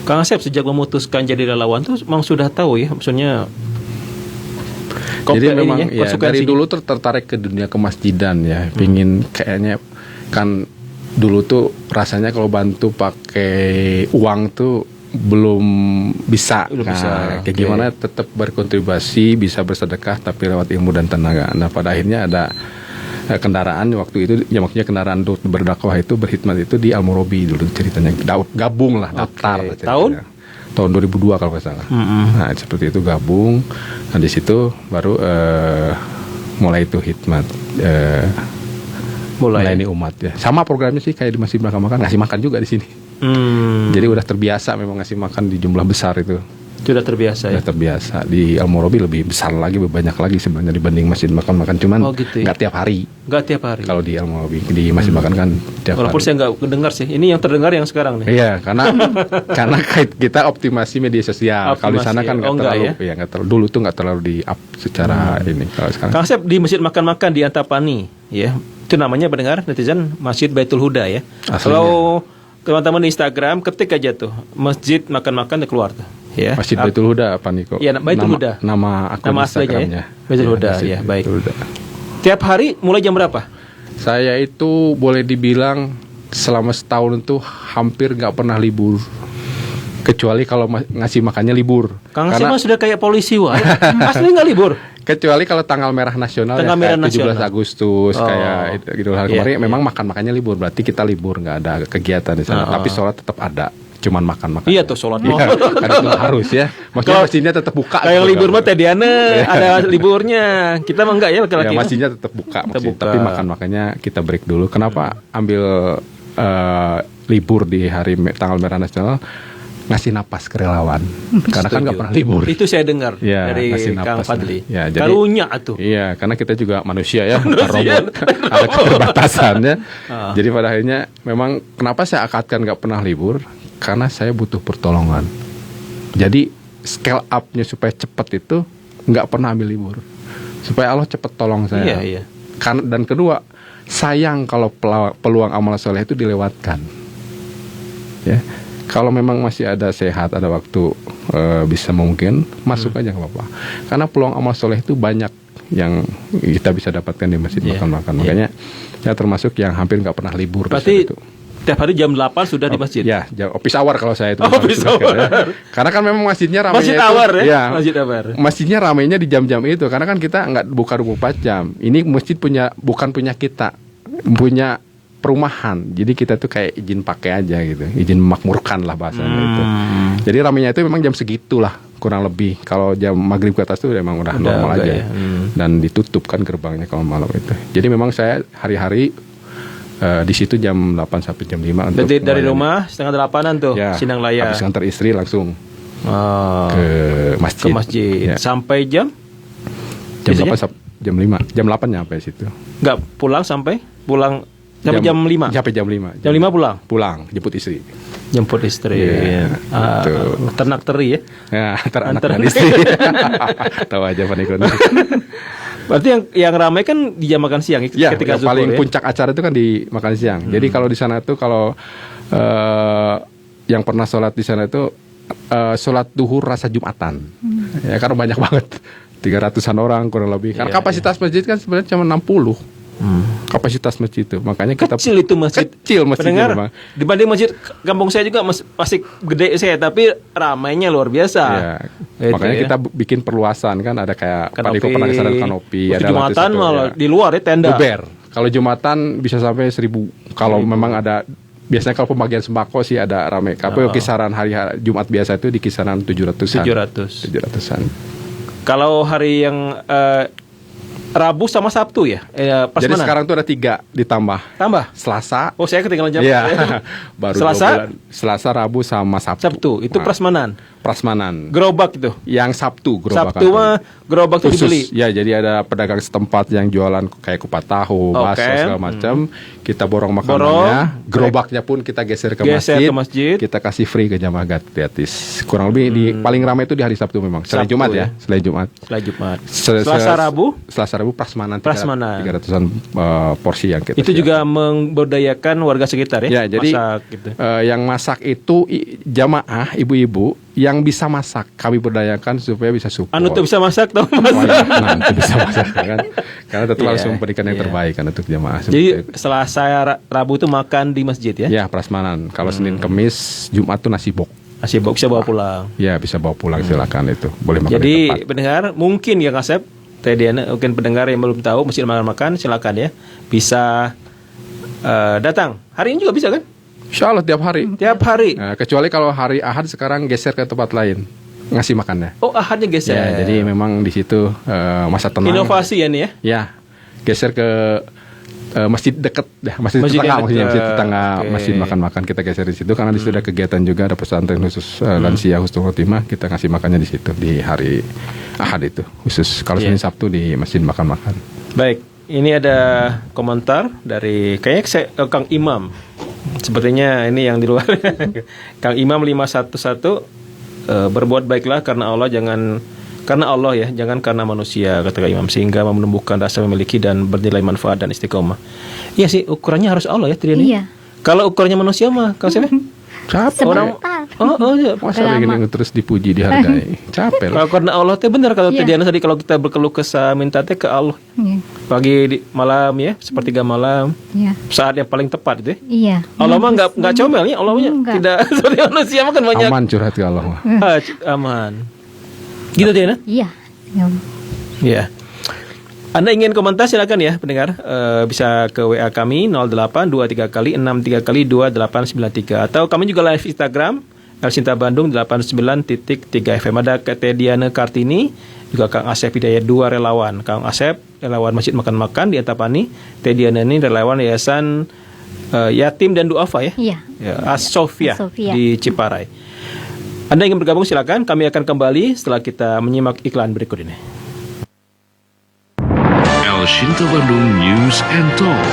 Kang Asep sejak memutuskan jadi relawan tuh memang sudah tahu ya, maksudnya. Jadi memang ya dari dulu tuh tertarik ke dunia kemasjidan ya, pingin kayaknya kan dulu tuh rasanya kalau bantu pakai uang tuh belum bisa. Kayak gimana tetap berkontribusi, bisa bersedekah tapi lewat ilmu dan tenaga. Nah pada akhirnya ada kendaraan waktu itu, ya maksudnya kendaraan untuk berdakwah itu berkhidmat itu di Al-Murabi dulu ceritanya, gabung lah daftar. Tahun 2002 kalau nggak salah. Nah seperti itu gabung, nah di situ baru mulai itu khidmat, melayani umat ya. Sama programnya sih kayak di Masjid Makan ngasih makan juga di sini. Jadi udah terbiasa memang ngasih makan di jumlah besar itu. Sudah terbiasa ya. Sudah terbiasa. Di Al-Murabi lebih besar lagi, lebih banyak lagi sebenarnya dibanding Masjid Makan cuman nggak tiap hari. Nggak tiap hari. Kalau di Al-Murabi, di Masjid Makan kan tiap walaupun hari. saya nggak mendengar sih. Ini yang terdengar yang sekarang nih. Iya, karena kita optimasi media sosial. Kalau di sana kan nggak terlalu, ya nggak terlalu. Dulu tuh nggak terlalu di up secara ini. Kalau sekarang. Kang Asep di Masjid Makan di Antapani, ya itu namanya pendengar netizen Masjid Baitul Huda ya. Aslinya. Kalau teman-teman di Instagram ketik aja tuh Masjid Makan keluar tuh. Ya. Masjid Baitul Huda apa nih kok? Iya, Baitul Huda. Nama akun Instagramnya. Ya? Baitul Huda, ya baik. Huda. Tiap hari mulai jam berapa? Saya itu boleh dibilang selama setahun itu hampir nggak pernah libur. Kecuali kalau ngasih makannya libur. Kang Asep sudah kayak polisi wah. Asli nggak libur. Kecuali kalau tanggal merah nasional tanggal ya, merah 17 nasional. Agustus kayak Idul Adha kemarin memang makannya libur, berarti kita libur, nggak ada kegiatan di sana. Tapi sholat tetap ada. Cuman makan. Iya tuh sholat. Iya, karena harus ya. Maksudnya masjidnya tetap buka. Kayak libur mah Teh Diana ada liburnya. Kita mah enggak ya laki-laki. Ya, masjidnya tetap buka. Tapi makannya kita break dulu. Kenapa ambil libur di hari tanggal merah nasional? Ngasih napas ke relawan. Karena kan nggak pernah libur. Itu saya dengar ya, dari Kang Fadli. Ya, jadi, karunya tuh. Iya, karena kita juga manusia ya. Ada keterbatasannya. Jadi pada akhirnya memang kenapa saya akadkan nggak pernah libur? Karena saya butuh pertolongan. Jadi scale up-nya supaya cepat itu nggak pernah ambil libur. Supaya Allah cepat tolong saya. Iya. Dan kedua, sayang kalau peluang amal soleh itu dilewatkan. Ya. Kalau memang masih ada sehat, ada waktu bisa mungkin masuk aja nggak apa-apa. Karena peluang amal soleh itu banyak yang kita bisa dapatkan di Masjid Makan. Makanya ya termasuk yang hampir nggak pernah libur. Berarti tiap hari jam 8 sudah di masjid? Ya, office hour kalau saya itu. Office hour. Ya. Karena kan memang masjidnya ramainya Masjid hour ya? Masjid hour. Masjidnya ramainya di jam-jam itu. Karena kan kita nggak buka 24 jam. Ini masjid bukan punya kita, punya perumahan. Jadi kita tuh kayak izin pakai aja gitu, izin memakmurkan lah bahasanya itu. Jadi ramainya itu memang jam segitulah kurang lebih. Kalau jam maghrib ke atas tuh memang udah normal aja. Ya. Dan ditutup kan gerbangnya kalau malam itu. Jadi memang saya hari-hari di situ jam 8 sampai jam 5 untuk dari rumah setengah 8-an tuh ya, Sindang Laya. Habis ngantar istri langsung ke masjid. Ya. Sampai jam 8 jam 5. Jam 8 nyampe situ. Enggak pulang sampai jam 5. Sampai jam 5. Jam 5 pulang. Pulang, jemput istri. Jemput istri. Yeah, ternak teri ya. Ya, anak dan istri. Tahu aja Pak Niko. Berarti yang ramai kan di jam makan siang ya, ketika yang paling puncak acara itu kan di makan siang. Jadi kalau di sana tuh kalau yang pernah sholat di sana itu sholat duhur rasa Jumatan. Ya karena banyak banget. 300-an orang kurang lebih. Karena kapasitas masjid kan sebenarnya cuma 60. Kapasitas masjid itu, makanya kita kecil itu masjid. Kecil masjidnya memang. Dibanding masjid kampung saya juga pasti gede saya, tapi ramainya luar biasa. Ya. Makanya kita bikin perluasan kan, ada kayak Pak Niko pernah kesana kanopi, ada Jumatan malah di luar ya tenda. Beber. Kalau Jumatan bisa sampai 1.000. Kalau memang ada, biasanya kalau pembagian sembako sih ada ramai. Tapi kisaran hari Jumat biasa itu di kisaran 700-an. 700-an. Kalau hari yang Rabu sama Sabtu ya? Jadi prasmanan. sekarang tuh ada 3 ditambah. Tambah? Selasa. Oh, saya ketinggalan jam. Iya. Baru Selasa? 2 bulan. Selasa, Rabu sama Sabtu. Sabtu, itu prasmanan. Prasmanan. Gerobak itu. Yang Sabtu gerobak. Sabtu mah gerobak itu dibeli. Ya, jadi ada pedagang setempat yang jualan kayak kupat tahu, bakso segala macam. Kita borong makanannya, gerobaknya pun kita geser ke masjid. Kita kasih free ke jamaah gratis. Kurang lebih di paling ramai itu di hari Sabtu memang. Selain Jumat ya, selain Jumat. Selasa Rabu prasmanan. 300-an porsi yang kita itu siapkan. Juga memberdayakan warga sekitar ya. Ya, jadi masak, gitu. Yang masak itu jamaah ibu-ibu yang bisa masak, kami berdayakan supaya bisa support. Anu tuh bisa masak tau masak. Nah, itu bisa masak kan. Karena tetap harus memberikan yang terbaik kan untuk jamaah. Jadi Selasa Rabu itu makan di masjid ya? Ya, prasmanan. Kalau Senin Kamis, Jumat tuh nasi bok. Nasi bok bisa bawa pulang. Ya, bisa bawa pulang silakan itu. Boleh makan. Jadi pendengar mungkin ya Kasep, Teh Diana, mungkin pendengar yang belum tahu Masjid Makan silakan ya. Bisa datang. Hari ini juga bisa kan? Insya Allah tiap hari. Tiap hari. Nah, kecuali kalau hari Ahad sekarang geser ke tempat lain ngasih makannya. Oh, Ahadnya geser. Ya, jadi memang di situ masa tenang. Inovasi ya nih ya. Ya, geser ke masjid dekat, masjid tetangga, masjid makan-makan kita geser di situ karena di situ ada kegiatan juga, ada pesantren khusus lansia Husnul Khotimah, kita ngasih makannya di situ di hari Ahad itu khusus. Kalau Senin Sabtu di masjid makan-makan. Baik, ini ada komentar dari kayaknya Kang Imam. Sepertinya ini yang di luar. Kang Imam 511 berbuat baiklah karena Allah ya, jangan karena manusia, kata Kang Imam, sehingga menumbuhkan rasa memiliki dan bernilai manfaat dan istiqomah. Iya sih, ukurannya harus Allah ya, Triani. Iya. Kalau ukurannya manusia mah, kalau siapa? Capek orang. Ya. Masa begini terus dipuji, dihargai. Capek. Kalau karena Allah teh benar kalau Diana tadi, kalau kita berkeluh kesah minta teh ke Allah. Pagi malam ya, sepertiga malam. Saat yang paling tepat itu ya. Iya. Allah mah enggak comel ya, Allahnya tidak seperti manusia mah kan banyak. Aman curhat ke Allah mah. Aman. Gitu Diana? Iya. Iya. Anda ingin komentar silakan ya pendengar, bisa ke WA kami 0823 kali 63 kali 2893 atau kami juga live Instagram El Sinta Bandung 89.3 FM. Ada Teh Diana Kartini, juga Kang Asep Hidayat, 2 relawan. Kang Asep relawan Masjid Makan-Makan di Antapani, Teh Diana ini relawan Yayasan Yatim dan Duafa ya. Iya. As-Sofia di Ciparai. Anda ingin bergabung silakan, kami akan kembali setelah kita menyimak iklan berikut ini. El Sinta Bandung News and Talk.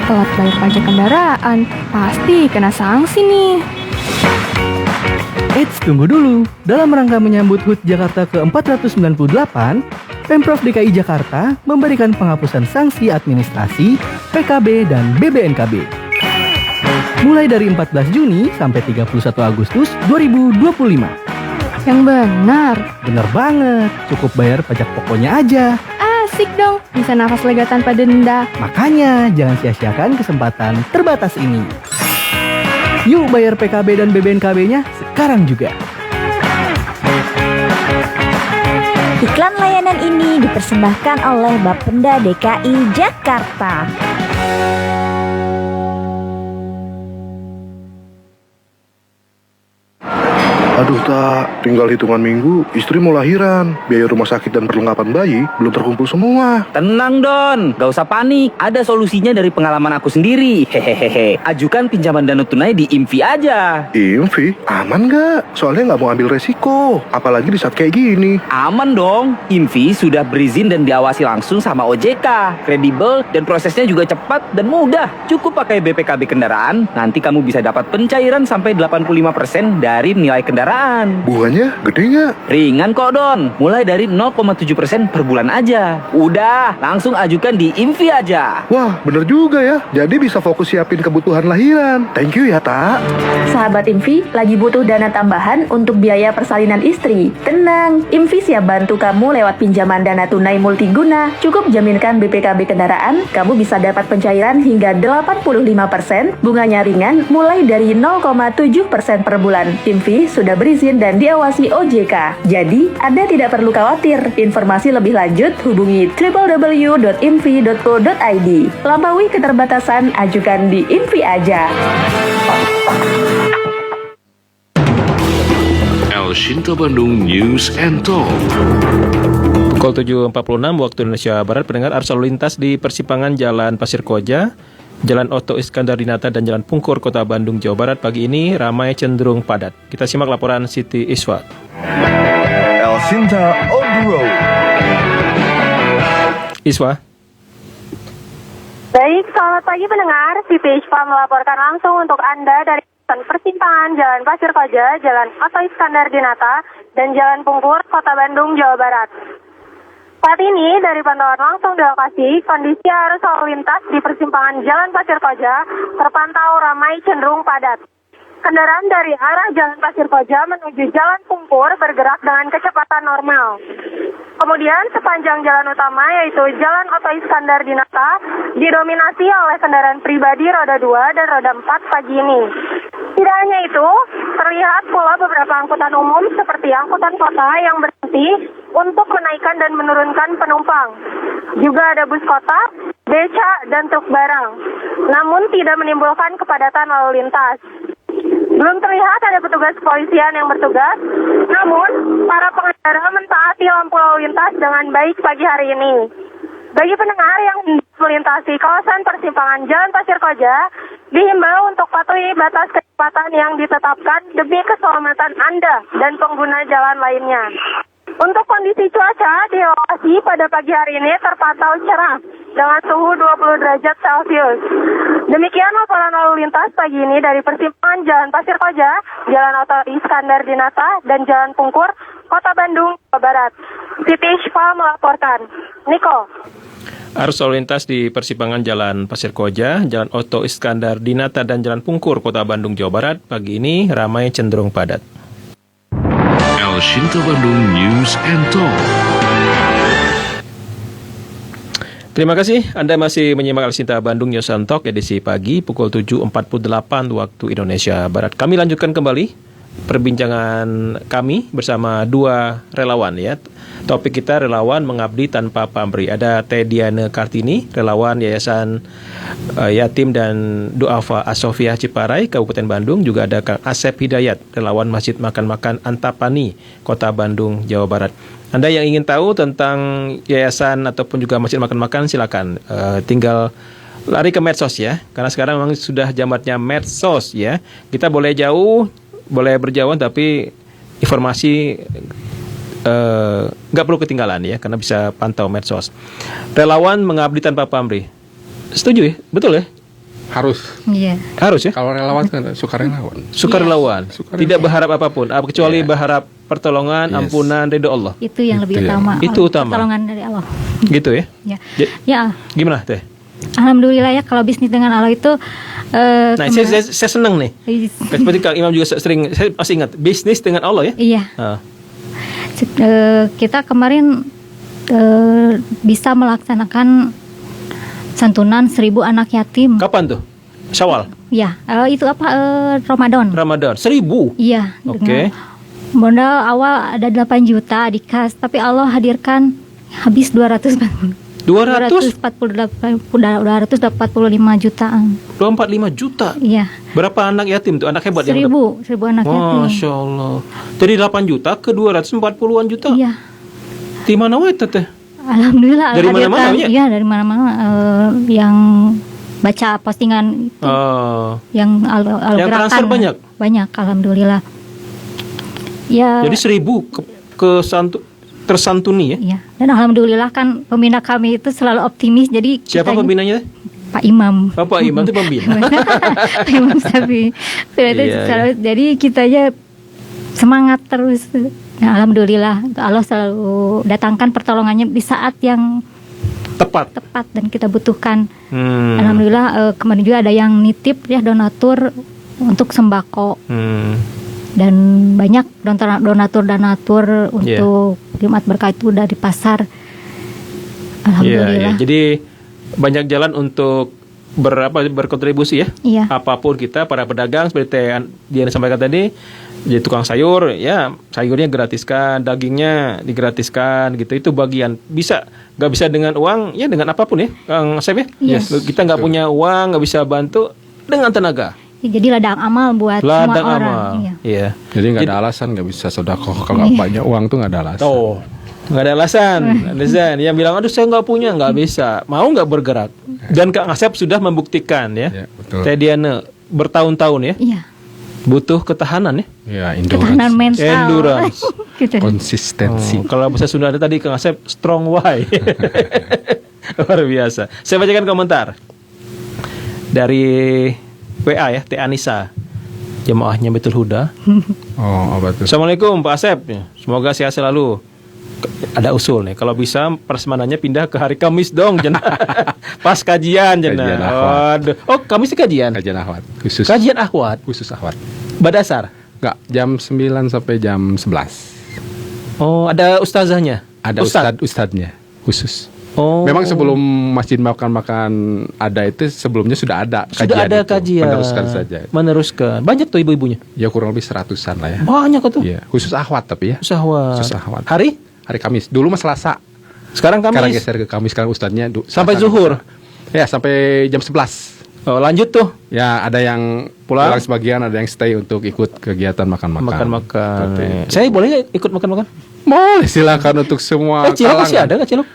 Telat bayar pajak kendaraan, pasti kena sanksi nih. Eits, tunggu dulu. Dalam rangka menyambut HUT Jakarta ke-498, Pemprov DKI Jakarta memberikan penghapusan sanksi administrasi, PKB, dan BBNKB. Mulai dari 14 Juni sampai 31 Agustus 2025. Yang benar. Bener banget, cukup bayar pajak pokoknya aja. Asik dong, bisa nafas lega tanpa denda. Makanya jangan sia-siakan kesempatan terbatas ini. Yuk bayar PKB dan BBNKB-nya sekarang juga. Iklan layanan ini dipersembahkan oleh Bapenda DKI Jakarta. Aduh tak, tinggal hitungan minggu, istri mau lahiran. Biaya rumah sakit dan perlengkapan bayi belum terkumpul semua. Tenang Don, gak usah panik. Ada solusinya dari pengalaman aku sendiri. Hehehe. Ajukan pinjaman dana tunai di IMVI aja. IMVI? Aman gak? Soalnya gak mau ambil resiko. Apalagi di saat kayak gini. Aman dong. IMVI sudah berizin dan diawasi langsung sama OJK. Kredibel dan prosesnya juga cepat dan mudah. Cukup pakai BPKB kendaraan, nanti kamu bisa dapat pencairan sampai 85% dari nilai kendaraan. Bunganya gede nggak? Ringan kok Don, mulai dari 0,7% per bulan aja. Udah, langsung ajukan di IMVI aja. Wah, bener juga ya. Jadi bisa fokus siapin kebutuhan lahiran. Thank you ya, Tak. Sahabat IMVI lagi butuh dana tambahan untuk biaya persalinan istri. Tenang, IMVI siap bantu kamu lewat pinjaman dana tunai multiguna. Cukup jaminkan BPKB kendaraan, kamu bisa dapat pencairan hingga 85%, bunganya ringan mulai dari 0,7% per bulan. IMVI sudah berizin dan diawasi OJK. Jadi, Anda tidak perlu khawatir. Informasi lebih lanjut hubungi www.imvi.co.id. Lampaui keterbatasan, ajukan di IMVI aja. El El Shinta Bandung News and Talk. Pukul 7.46 waktu Indonesia Barat, pendengar, arus lalu lintas di persimpangan Jalan Pasir Koja, Jalan Oto Iskandar Dinata dan Jalan Pungkur Kota Bandung, Jawa Barat pagi ini ramai cenderung padat. Kita simak laporan Siti Iswa. El Shinta on the road. Iswa. Baik, selamat pagi pendengar. Siti Iswa melaporkan langsung untuk Anda dari persimpangan Jalan Pasir Koja, Jalan Oto Iskandar Dinata, dan Jalan Pungkur, Kota Bandung, Jawa Barat. Saat ini, dari pantauan langsung di lokasi, kondisi arus lalu lintas di persimpangan Jalan Pasir Koja terpantau ramai cenderung padat. Kendaraan dari arah Jalan Pasir Koja menuju Jalan Pungkur bergerak dengan kecepatan normal. Kemudian sepanjang jalan utama yaitu Jalan Oto Iskandar Dinata didominasi oleh kendaraan pribadi roda 2 dan roda 4 pagi ini. Tidak hanya itu, terlihat pula beberapa angkutan umum seperti angkutan kota yang berhenti untuk menaikkan dan menurunkan penumpang. Juga ada bus kota, beca, dan truk barang. Namun tidak menimbulkan kepadatan lalu lintas. Belum terlihat ada petugas kepolisian yang bertugas, namun para pengendara mentaati lampu lalu lintas dengan baik pagi hari ini. Bagi pendengar yang melintasi kawasan persimpangan Jalan Pasir Koja, dihimbau untuk patuhi batas kecepatan yang ditetapkan demi keselamatan Anda dan pengguna jalan lainnya. Untuk kondisi cuaca di lokasi pada pagi hari ini terpantau cerah dengan suhu 20 derajat Celcius. Demikian laporan lalu lintas pagi ini dari persimpangan Jalan Pasir Koja, Jalan Oto Iskandar Dinata, dan Jalan Pungkur, Kota Bandung, Jawa Barat. Siti Isfa melaporkan. Niko. Arus lalu lintas di persimpangan Jalan Pasir Koja, Jalan Oto Iskandar Dinata, dan Jalan Pungkur, Kota Bandung, Jawa Barat pagi ini ramai cenderung padat. El Shinta Bandung News and Talk. Terima kasih Anda masih menyimak El Shinta Bandung News and Talk edisi pagi pukul 7.48 waktu Indonesia Barat. Kami lanjutkan kembali perbincangan kami bersama dua relawan ya. Topik kita relawan mengabdi tanpa pamrih. Ada Teh Diana Kartini, relawan Yayasan Yatim dan Duafa Asofia Ciparai, Kabupaten Bandung. Juga ada Kang Asep Hidayat, relawan Masjid Makan-Makan Antapani, Kota Bandung, Jawa Barat. Anda yang ingin tahu tentang yayasan ataupun juga Masjid Makan-Makan, silakan tinggal lari ke medsos ya. Karena sekarang memang sudah zamannya medsos ya. Kita boleh jauh, boleh berjauhan, tapi informasi nggak perlu ketinggalan ya, karena bisa pantau medsos. Relawan mengabdi tanpa pamrih. Setuju ya? Betul ya? Harus. Iya. Harus ya? Kalau relawan kan sukarelawan. Sukarelawan. Tidak berharap apapun, kecuali berharap pertolongan, ampunan, ridho Allah. Itu yang lebih utama. Itu utama. Pertolongan dari Allah. Gitu ya? Ya. Gimana Teh? Alhamdulillah ya, kalau bisnis dengan Allah itu nah, saya senang nih. Seperti Kang Imam juga sering, saya masih ingat, bisnis dengan Allah ya? Iya. Kita kemarin bisa melaksanakan santunan 1.000 anak yatim. Kapan tuh? Syawal? Ya, itu Ramadan. 1.000? Iya. Oke. Modal awal ada 8 juta dikas, tapi Allah hadirkan habis 245 jutaan. 245 juta? Iya. Berapa anak yatim tuh? Anak hebat 1.000 anak yatim. Masya Allah. Dari 8 juta ke 240-an juta? Iya. Di mana itu Teh? Alhamdulillah. Dari mana-mana ya? Iya, dari mana-mana. Yang baca postingan itu. Yang yang transfer banyak? Banyak, alhamdulillah. Ya. Jadi 1.000 tersantuni ya? Iya. Dan alhamdulillah kan pembina kami itu selalu optimis. Jadi siapa pembinanya? Pak Imam. Bapak Imam itu pembina. Pak Imam Safi. Jadi kita aja semangat terus. Nah, alhamdulillah Allah selalu datangkan pertolongannya di saat yang tepat dan kita butuhkan. Alhamdulillah kemarin juga ada yang nitip ya, donatur untuk sembako. Dan banyak donatur untuk Jumat Berkah itu udah di pasar. Alhamdulillah. Jadi banyak jalan untuk berkontribusi ya. Iya. Apapun kita, para pedagang seperti Diana sampaikan tadi, jadi tukang sayur ya, sayurnya gratiskan, dagingnya digratiskan gitu. Itu bagian. Bisa, nggak bisa dengan uang ya, dengan apapun ya, Kang Asep ya. Yes. Kita nggak punya uang, nggak bisa bantu, dengan tenaga. Jadi ladang amal buat Ladang semua orang. amal. Iya. Iya. Jadi nggak ada alasan nggak bisa sedekah kalau nggak banyak uang tuh nggak ada alasan. Tuh, nggak ada alasan. Netizen yang bilang, aduh saya nggak punya, nggak bisa. Mau nggak bergerak? Dan Kak Ngasep sudah membuktikan ya. Betul. Teh Diana bertahun-tahun ya. Iya. Butuh ketahanan ya. Ya, Ketahanan mental. Endurance. Gitu. Konsistensi. Kalau bahasa Sunda tadi Kang Asep strong why. Luar biasa. Saya bacakan komentar dari WA ya, Teh Anissa, jemaahnya Betul Huda. Oh, apa tuh? Assalamualaikum Pak Asep. Semoga sehat selalu. Ada usul nih, kalau bisa persemanannya pindah ke hari Kamis dong, Jen. Pas kajian, Jen. Kajian akhwat. Oh, Kamis itu kajian. Kajian akhwat. Khusus. Kajian akhwat. Khusus akhwat. Badasar. Enggak, jam 9 sampai jam 11. Oh, ada ustazahnya. Ada ustadznya khusus. Oh. Memang sebelum Masjid Makan-Makan ada itu sebelumnya sudah ada kajian. Sudah ada itu. kajian. Meneruskan saja. Meneruskan. Banyak tuh ibu-ibunya. Ya kurang lebih 100-an lah ya. Banyak tuh. Iya, khusus akhwat tapi ya. Khusus akhwat. Khusus akhwat. Hari Kamis. Dulu mas Selasa. Sekarang Kamis. Sekarang geser ke Kamis, sekarang ustadznya sampai zuhur. Ya, sampai jam 11. Oh, lanjut tuh. Ya, ada yang pulang sebagian, ada yang stay untuk ikut kegiatan makan-makan. Makan-makan. Saya boleh ikut makan-makan? Boleh, silakan untuk semua cilok masih ada nggak cilok?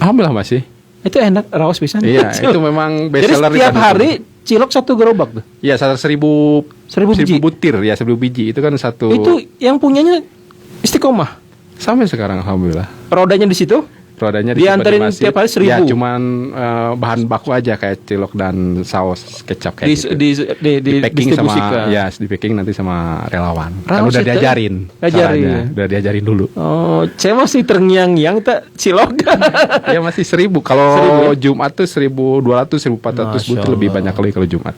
Alhamdulillah masih. Itu enak, rawas pisan. Iya, itu memang best seller. Jadi setiap hari cilok 1 gerobak tuh. Iya, 1.000 butir ya, 1.000 biji. Itu kan satu. Itu yang punyanya Istiqomah. Sampai sekarang alhamdulillah. Rodanya di situ? Rodanya diantarin tiap hari 1.000. Ya, cuman bahan baku aja kayak cilok dan saus kecap kayak gitu. Di packing sama ya, di packing nanti sama relawan. Kan udah diajarin. Udah diajarin dulu. Oh, saya masih terngiang-ngiang tak cilok. Ya masih 1.000. Kalau Jumat tuh 1.200, 1.400 butir lebih banyak lagi kalau Jumat.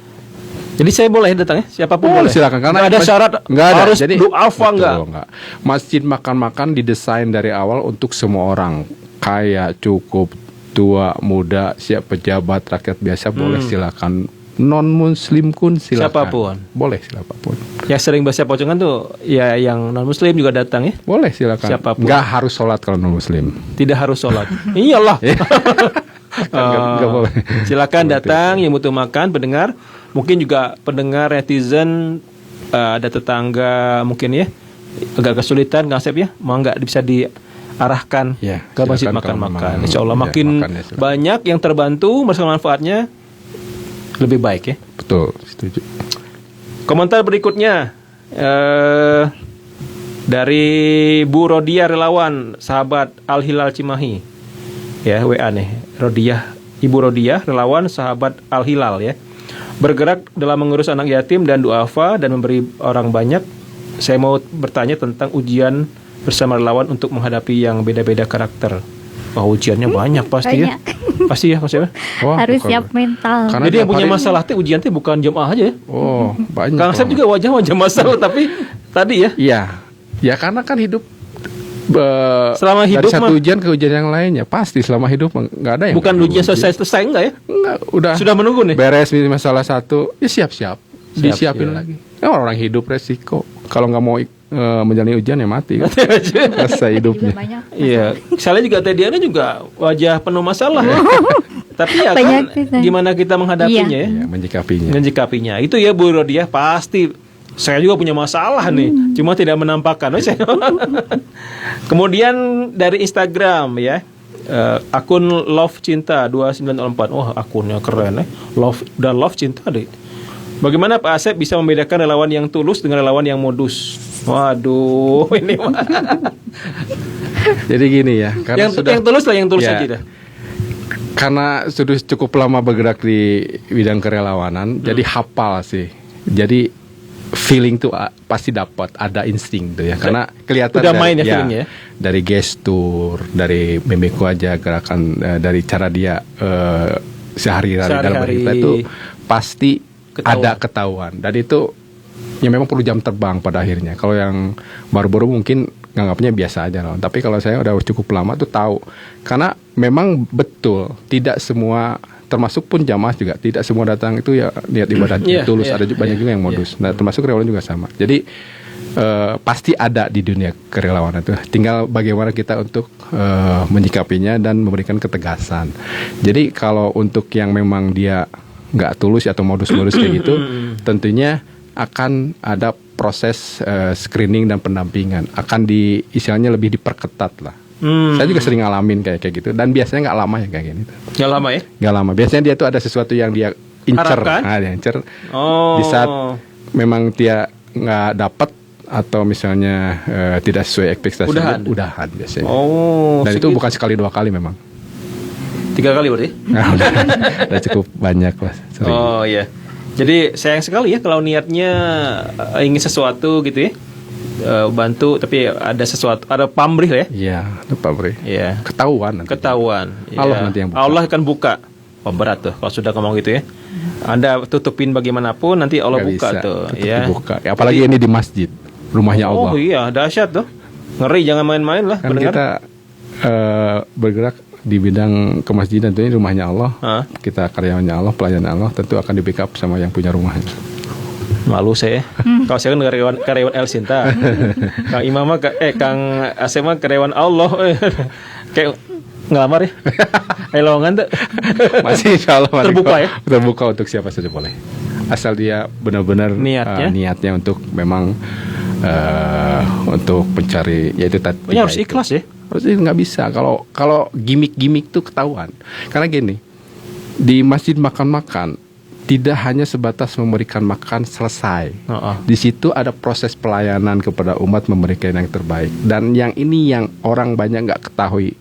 Jadi saya boleh datang ya? Siapapun boleh. Silakan, karena nggak ada syarat. Nggak ada. Harus Jadi du'afa enggak. Masjid Makan-Makan didesain dari awal untuk semua orang. Kaya, cukup, tua, muda, siap pejabat, rakyat biasa boleh silakan. Non muslim pun silakan. Siapapun. Boleh siapapun. Ya sering bahasa pocongan tuh ya yang non muslim juga datang ya. Boleh silakan. Siapapun. Nggak harus sholat kalau non muslim. Tidak harus sholat. Iyalah. Nggak boleh. Silakan datang yang butuh makan, pendengar. Mungkin juga pendengar netizen ada tetangga mungkin ya agak kesulitan Kang Asep ya. Mau nggak bisa diarahkan ke masjid makan-makan. Insya Allah makin banyak yang terbantu bersama manfaatnya lebih baik ya. Betul, setuju. Komentar berikutnya dari Bu Rodia relawan sahabat Al Hilal Cimahi. Ya, WA nih. Ibu Rodia relawan sahabat Al Hilal ya. Bergerak dalam mengurus anak yatim dan duafa dan memberi orang banyak. Saya mau bertanya tentang ujian bersama relawan untuk menghadapi yang beda-beda karakter. Wah, ujiannya banyak pasti banyak. Ya. Pasti ya Mas ya. Harus siap mental. Karena jadi yang punya masalah teh ujian teh bukan jemaah aja ya. Oh, banyak. Kang Asep juga wajah-wajah masalah tapi tadi ya. Iya. Ya karena kan hidup selama hidup dari satu ujian ke ujian yang lainnya pasti selama hidup nggak ada yang bukan ujian selesai enggak ya? Enggak, udah sudah menunggu nih. Beres masalah satu, ya siap-siap. Disiapin lagi. Ya, orang hidup resiko. Kalau nggak mau menjalani ujian ya mati kan. Masa hidupnya. Iya. Saya juga tadi ada juga wajah penuh masalah ya. Tapi ya kan gimana kita menghadapinya ya? Menyikapinya. Itu ya Bu Rodia pasti. Saya juga punya masalah nih, cuma tidak menampakkan. Kemudian dari Instagram ya, akun Love Cinta 2904. Wah, akunnya keren ya. Love Cinta deh. Bagaimana Pak Asep bisa membedakan relawan yang tulus dengan relawan yang modus? Waduh, ini mah. Jadi gini ya, karena yang tulus lah, yang tulus aja dah. Karena sudah cukup lama bergerak di bidang kerelawanan, jadi hafal sih. Jadi feeling tuh pasti dapat, ada insting tuh ya. Karena kelihatan udah main ya feelingnya ya. Dari gestur, dari mimikku aja gerakan, dari cara dia sehari-hari dalam berita itu pasti ada ketahuan. Dan itu ya memang perlu jam terbang pada akhirnya. Kalau yang baru-baru mungkin nganggapnya biasa aja loh. Tapi kalau saya udah cukup lama tuh tahu. Karena memang betul tidak semua, termasuk pun jamaah juga tidak semua datang itu ya niat ibadah tulus. Ada banyak juga yang modus. Nah, termasuk relawan juga sama. Jadi pasti ada di dunia kerelawanan itu. Tinggal bagaimana kita untuk menyikapinya dan memberikan ketegasan. Jadi kalau untuk yang memang dia nggak tulus atau modus-modus kayak gitu, tentunya akan ada proses screening dan pendampingan, akan istilahnya lebih diperketat lah. Saya juga sering ngalamin kayak gitu, dan biasanya nggak lama ya kayak gini. Nggak lama ya? Nggak lama. Biasanya dia tuh ada sesuatu yang dia incer, dia incer. Di saat memang dia nggak dapat atau misalnya tidak sesuai ekspektasi, udahan biasanya. Dan itu bukan sekali 2 kali memang. 3 kali berarti? Udah cukup banyak lah. Sering. Oh iya. Jadi sayang sekali ya kalau niatnya ingin sesuatu gitu ya, bantu tapi ada sesuatu, ada pamrih ya? Iya, ada pamrih. Iya. Ketahuan. Allah nanti yang buka. Allah akan buka. Berat tuh kalau sudah ngomong gitu ya. Anda tutupin bagaimanapun nanti Allah buka tuh. Ya. Buka. Apalagi ini di masjid, rumahnya Allah. Oh iya, dahsyat tuh. Ngeri, jangan main-main lah. Kan kita bergerak di bidang kemasjidan, tentunya rumahnya Allah, kita karyawannya Allah, pelayan Allah, tentu akan di backup sama yang punya rumahnya. Malu saya, kalau saya kan karyawan El Sinta, Kang Imam Kang Asep mah karyawan Allah, kayak ngelamar ya, lowongan tuh. Masih insya Allah terbuka ya, terbuka untuk siapa saja boleh, asal dia benar-benar niatnya untuk memang untuk mencari, yaitu tadi. Harus ikhlas ya. Harus nggak bisa kalau gimmick tuh ketahuan. Karena gini, di masjid makan tidak hanya sebatas memberikan makan selesai. Di situ ada proses pelayanan kepada umat, memberikan yang terbaik. Dan yang ini yang orang banyak nggak ketahui.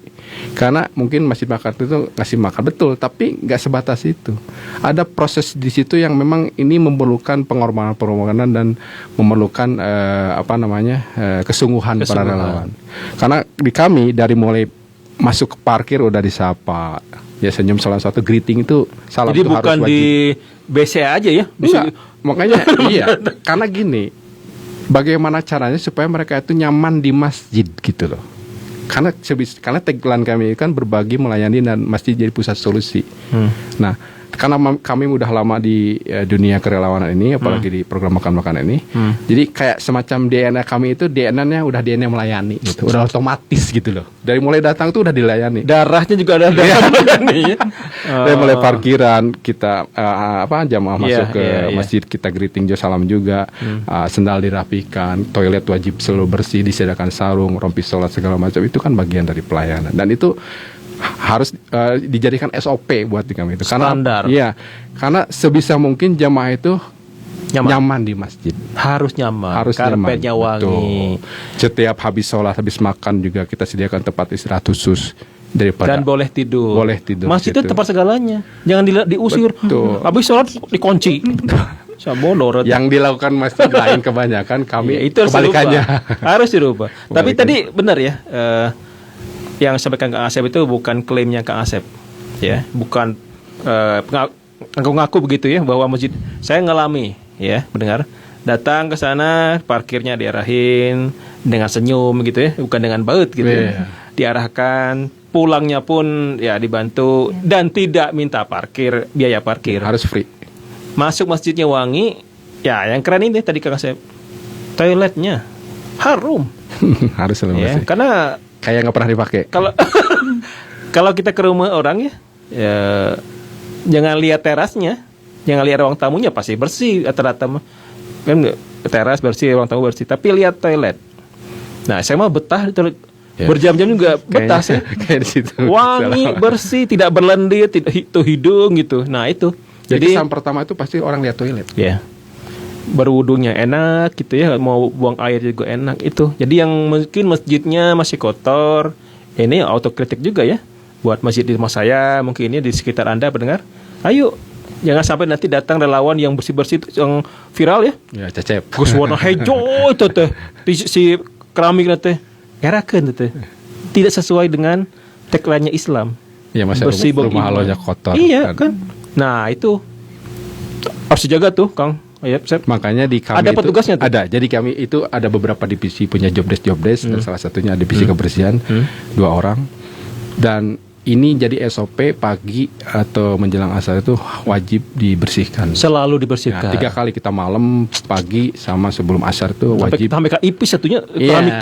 Karena mungkin masjid makan itu ngasih makan betul, tapi nggak sebatas itu. Ada proses di situ yang memang ini memerlukan pengorbanan dan memerlukan kesungguhan para relawan. Karena di kami dari mulai masuk ke parkir udah disapa, ya senyum, salah satu greeting itu salam. Jadi itu bukan harus wajib. di BC aja ya? Enggak, makanya iya. Karena gini, bagaimana caranya supaya mereka itu nyaman di masjid gitu loh. Karena tagline kami kan berbagi, melayani, dan masjid jadi pusat solusi. Nah, karena kami udah lama di dunia kerelawanan ini, apalagi di program makan-makan ini, jadi kayak semacam DNA kami itu DNA-nya udah DNA melayani gitu, udah otomatis gitu loh. Dari mulai datang tuh udah dilayani. Darahnya juga ada melayani. Dari mulai parkiran kita jamaah masuk ke masjid, kita greeting salam juga, sendal dirapikan, toilet wajib selalu bersih, disediakan sarung, rompi sholat segala macam, itu kan bagian dari pelayanan. Dan itu harus dijadikan SOP buat di kami itu. Standar. Iya, karena sebisa mungkin jamaah itu nyaman di masjid. Harus nyaman. Karpetnya wangi. Betul. Setiap habis sholat, habis makan juga kita sediakan tempat istirahat khusus. Dan boleh tidur. Masjid itu tempat segalanya. Jangan diusir. Habis sholat dikunci. Sabodo. Yang dilakukan masjid lain kebanyakan, kami itu kebalikannya. Harus dirubah. Tapi tadi benar ya. Yang sampaikan Kang Asep itu bukan klaimnya Kang Asep, ya, bukan ngaku-ngaku begitu ya, bahwa masjid saya ngalami, ya, mendengar datang ke sana, parkirnya diarahin dengan senyum gitu ya, bukan dengan baut gitu, diarahkan, pulangnya pun ya dibantu dan tidak minta biaya parkir, harus free. Masuk masjidnya wangi, ya, yang keren ini tadi Kang Asep, toiletnya harum, harus selalu ya, bersih. karena kayak nggak pernah dipakai. Kalau kita ke rumah orang ya, jangan lihat terasnya, jangan lihat ruang tamunya, pasti bersih rata-rata mah. Kan teras bersih, ruang tamu bersih, tapi lihat toilet. Nah, saya mah betah di toilet. Berjam-jam juga betah sih. Kayak di situ. Wangi, bersih, tidak berlendir, tidak hidung gitu. Nah, itu. Jadi kesan pertama itu pasti orang lihat toilet. Ya. Berwudunya enak gitu ya, mau buang air juga enak itu. Jadi yang mungkin masjidnya masih kotor, ini autokritik juga ya buat masjid di rumah saya, mungkin ini di sekitar Anda pendengar. Ayo, jangan sampai nanti datang relawan yang bersih-bersih itu yang viral ya. Ya, cecep. Gus warna hijau itu teh si keramik teh erakeun teh. Tidak sesuai dengan tagline-nya Islam. Ya, masa bersih rumah Allahnya kotor. Iya kan. Nah, itu harus dijaga tuh, Kang. Ya, makanya di kami ada petugasnya tuh? Ada. Jadi kami itu ada beberapa divisi punya job desk dan salah satunya divisi kebersihan 2 orang. Dan ini jadi SOP pagi atau menjelang asar itu wajib dibersihkan. Selalu dibersihkan. Nah, 3 kali kita malam, pagi, sama sebelum asar itu wajib. Sampai ipis satunya Iya. keramik.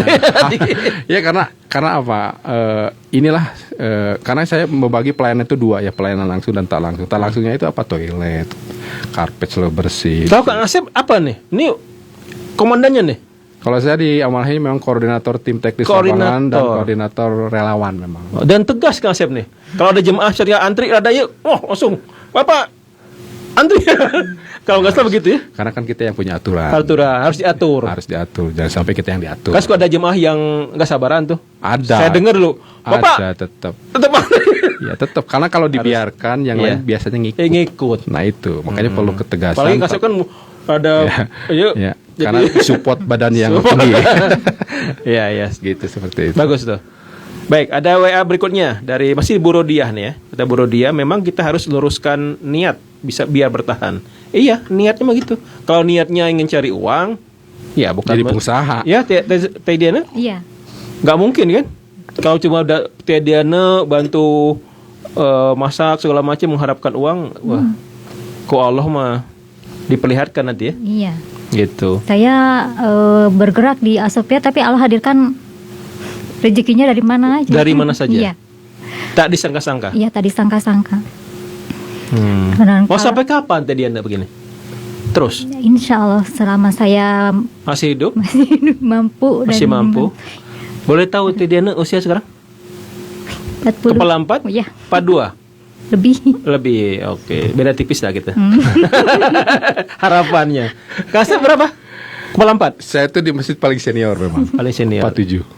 Ya karena apa? Inilah karena saya membagi pelayanan itu 2 ya, pelayanan langsung dan tak langsung. Tak langsungnya itu apa? Toilet, karpet selalu bersih. Tahu Kang Asep apa nih? Ini komandannya nih. Kalau saya di Amalhi memang koordinator tim teknis lapangan dan koordinator relawan memang. Dan tegas Kang Asep nih. Kalau ada jemaah syariah antri ada yuk, langsung Bapak antri. Kalau nggak salah begitu ya. Karena kan kita yang punya aturan. Aturan harus diatur. Harus diatur. Jangan sampai kita yang diatur. Kan suka ada jemaah yang nggak sabaran tuh. Ada. Saya dengar dulu. Bapak. Ada tetap. Ya tetap. Karena kalau dibiarkan yang lain biasanya ngikut. Nah itu. Makanya perlu ketegasan. Apalagi Kang Asep kan ada. Ya. Karena support badan yang tinggi. Iya. Gitu seperti itu. Bagus tuh. Baik, ada WA berikutnya dari masih Bu Rodiah nih ya. Kata Bu Rodiah, memang kita harus luruskan niat bisa biar bertahan. Iya, niatnya mah gitu. Kalau niatnya ingin cari uang, ya bukan jadi pengusaha. Ya, Teh Diana? Iya. Nggak mungkin kan? Kalau cuma Teh Diana bantu masak segala macam mengharapkan uang, wah, kok Allah mah diperlihatkan nanti ya. Iya. Gitu. Saya bergerak di Asopia, tapi Allah hadirkan rezekinya dari mana aja. Dari mana saja. Iya. Tak disangka-sangka. Iya, tadi sangka-sangka. Mau sampai kapan tadi Anda begini? Terus? Insya Allah selama saya masih hidup, mampu. Masih mampu. Boleh tahu tadi Anda usia sekarang? 40. Kepala 4? Iya. 42? Lebih, oke. Beda tipis lah kita. Harapannya. Kasih berapa? Kepala 4? Saya tuh di masjid paling senior memang. Paling senior. 47,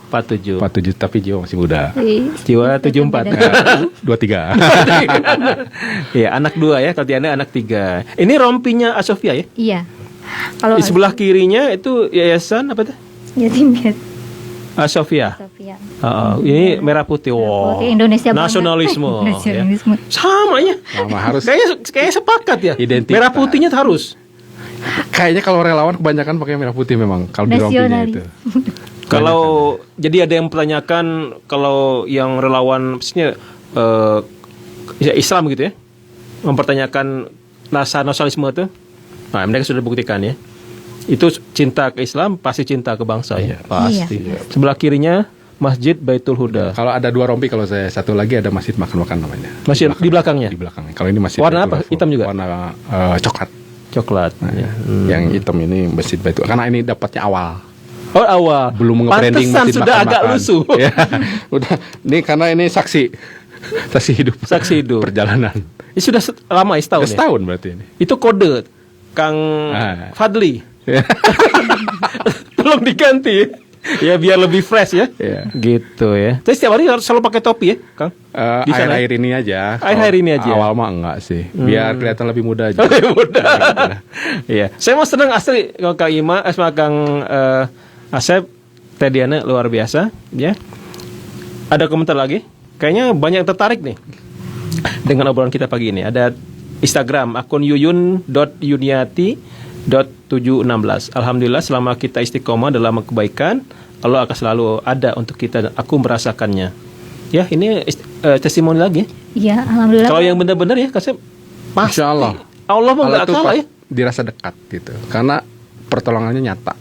tapi jiwa masih muda. Jiwa 74. 23. Iya, anak 2 ya. Kalau Diana anak 3. Ini rompinya Asofia ya? Iya. Kalau di sebelah kirinya itu yayasan apa tuh? Yatim piatu. Asofia. Ini merah putih. Wow. Indonesia nasionalisme. Nasionalisme. Ya. Sama ya. Sama harus. Kayaknya sepakat ya. Identitas. Merah putihnya harus. Kayaknya kalau relawan kebanyakan pakai merah putih memang kalau di rompinya itu. Kalau jadi ada yang mempertanyakan kalau yang relawan maksudnya Islam gitu ya, mempertanyakan rasa nasionalisme itu. Nah, mereka sudah buktikan ya. Itu cinta ke Islam pasti cinta ke bangsa ya. Pasti. Iya. Sebelah kirinya Masjid Baitul Huda. Kalau ada 2 rompi, kalau saya satu lagi ada Masjid Makan-Makan namanya. Masjid di belakangnya. Di belakangnya. Kalau ini masjid warna apa? Hitam juga. Warna coklat. Nah, yang hitam ini Masjid Baitul. Karena ini dapatnya awal. Oh, awal. Belum nge-branding Masjid sudah Makan-Makan. agak lusuh. Ya. Udah. Ini karena ini saksi hidup. Saksi hidup. Perjalanan. Ini sudah lama ya, setahun. Setahun berarti ini. Itu kode Kang Fadli. Tolong diganti ya biar lebih fresh ya. Gitu ya. Tapi setiap hari harus selalu pakai topi ya, Kang? Air-air ini aja. Air-air ini aja. Awal mah enggak sih. Biar kelihatan lebih muda aja. Lebih muda. Iya. Saya mau senang asli kalau Kang Ima, sama Kang Asep, Teh Diana luar biasa ya. Ada komentar lagi? Kayaknya banyak yang tertarik nih dengan obrolan kita pagi ini. Ada Instagram akun yuyun.yuniati.716. Alhamdulillah selama kita istiqomah dalam kebaikan, Allah akan selalu ada untuk kita. Aku merasakannya. Ya, ini testimoni lagi. Iya, alhamdulillah. Kalau yang benar-benar ya, Kasep, pasti. Insya Allah. Allah mah nggak kalah ya. Dirasa dekat gitu. Karena pertolongannya nyata.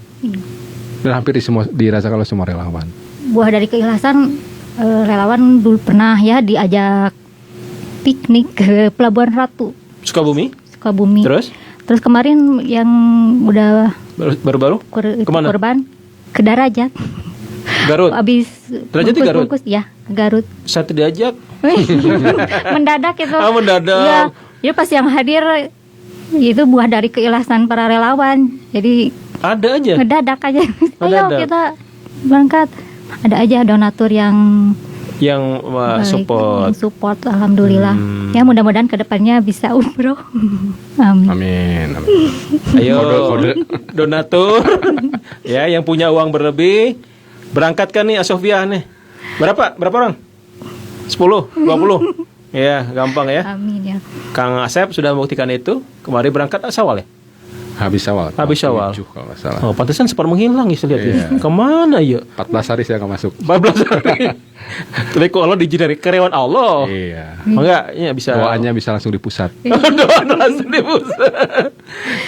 Dan hampir dirasakan oleh semua relawan. Buah dari keikhlasan, relawan dulu pernah ya diajak piknik ke Pelabuhan Ratu. Sukabumi. Terus kemarin yang udah baru-baru kemana? Korban ke Darajat. Garut. Abis Derajat di Garut. Ya, Garut. Satu diajak. Mendadak itu. Mendadak. Ya pas yang hadir itu buah dari keikhlasan para relawan. Jadi ada aja. Mendadak aja. Ayo kita berangkat. Ada aja donatur yang support, alhamdulillah. Ya mudah-mudahan kedepannya bisa umroh. Amin. Ayo donatur ya yang punya uang berlebih berangkatkan nih Asofia nih. Berapa orang? 10, 20. Ya, gampang ya. Amin ya. Kang Asep sudah membuktikan itu. Kemarin berangkat Syawal ya? Habis awal. Habis awal. 7 kalau nggak salah. Oh, pantesan sempat menghilang ya saya lihat. Iya. Kemana ya? 14 hari saya nggak masuk. 14 hari. Tapi kok Allah dijin dari karyawan Allah. Iya. Enggak, ya bisa. Doanya bisa langsung di pusat. Doa langsung di pusat.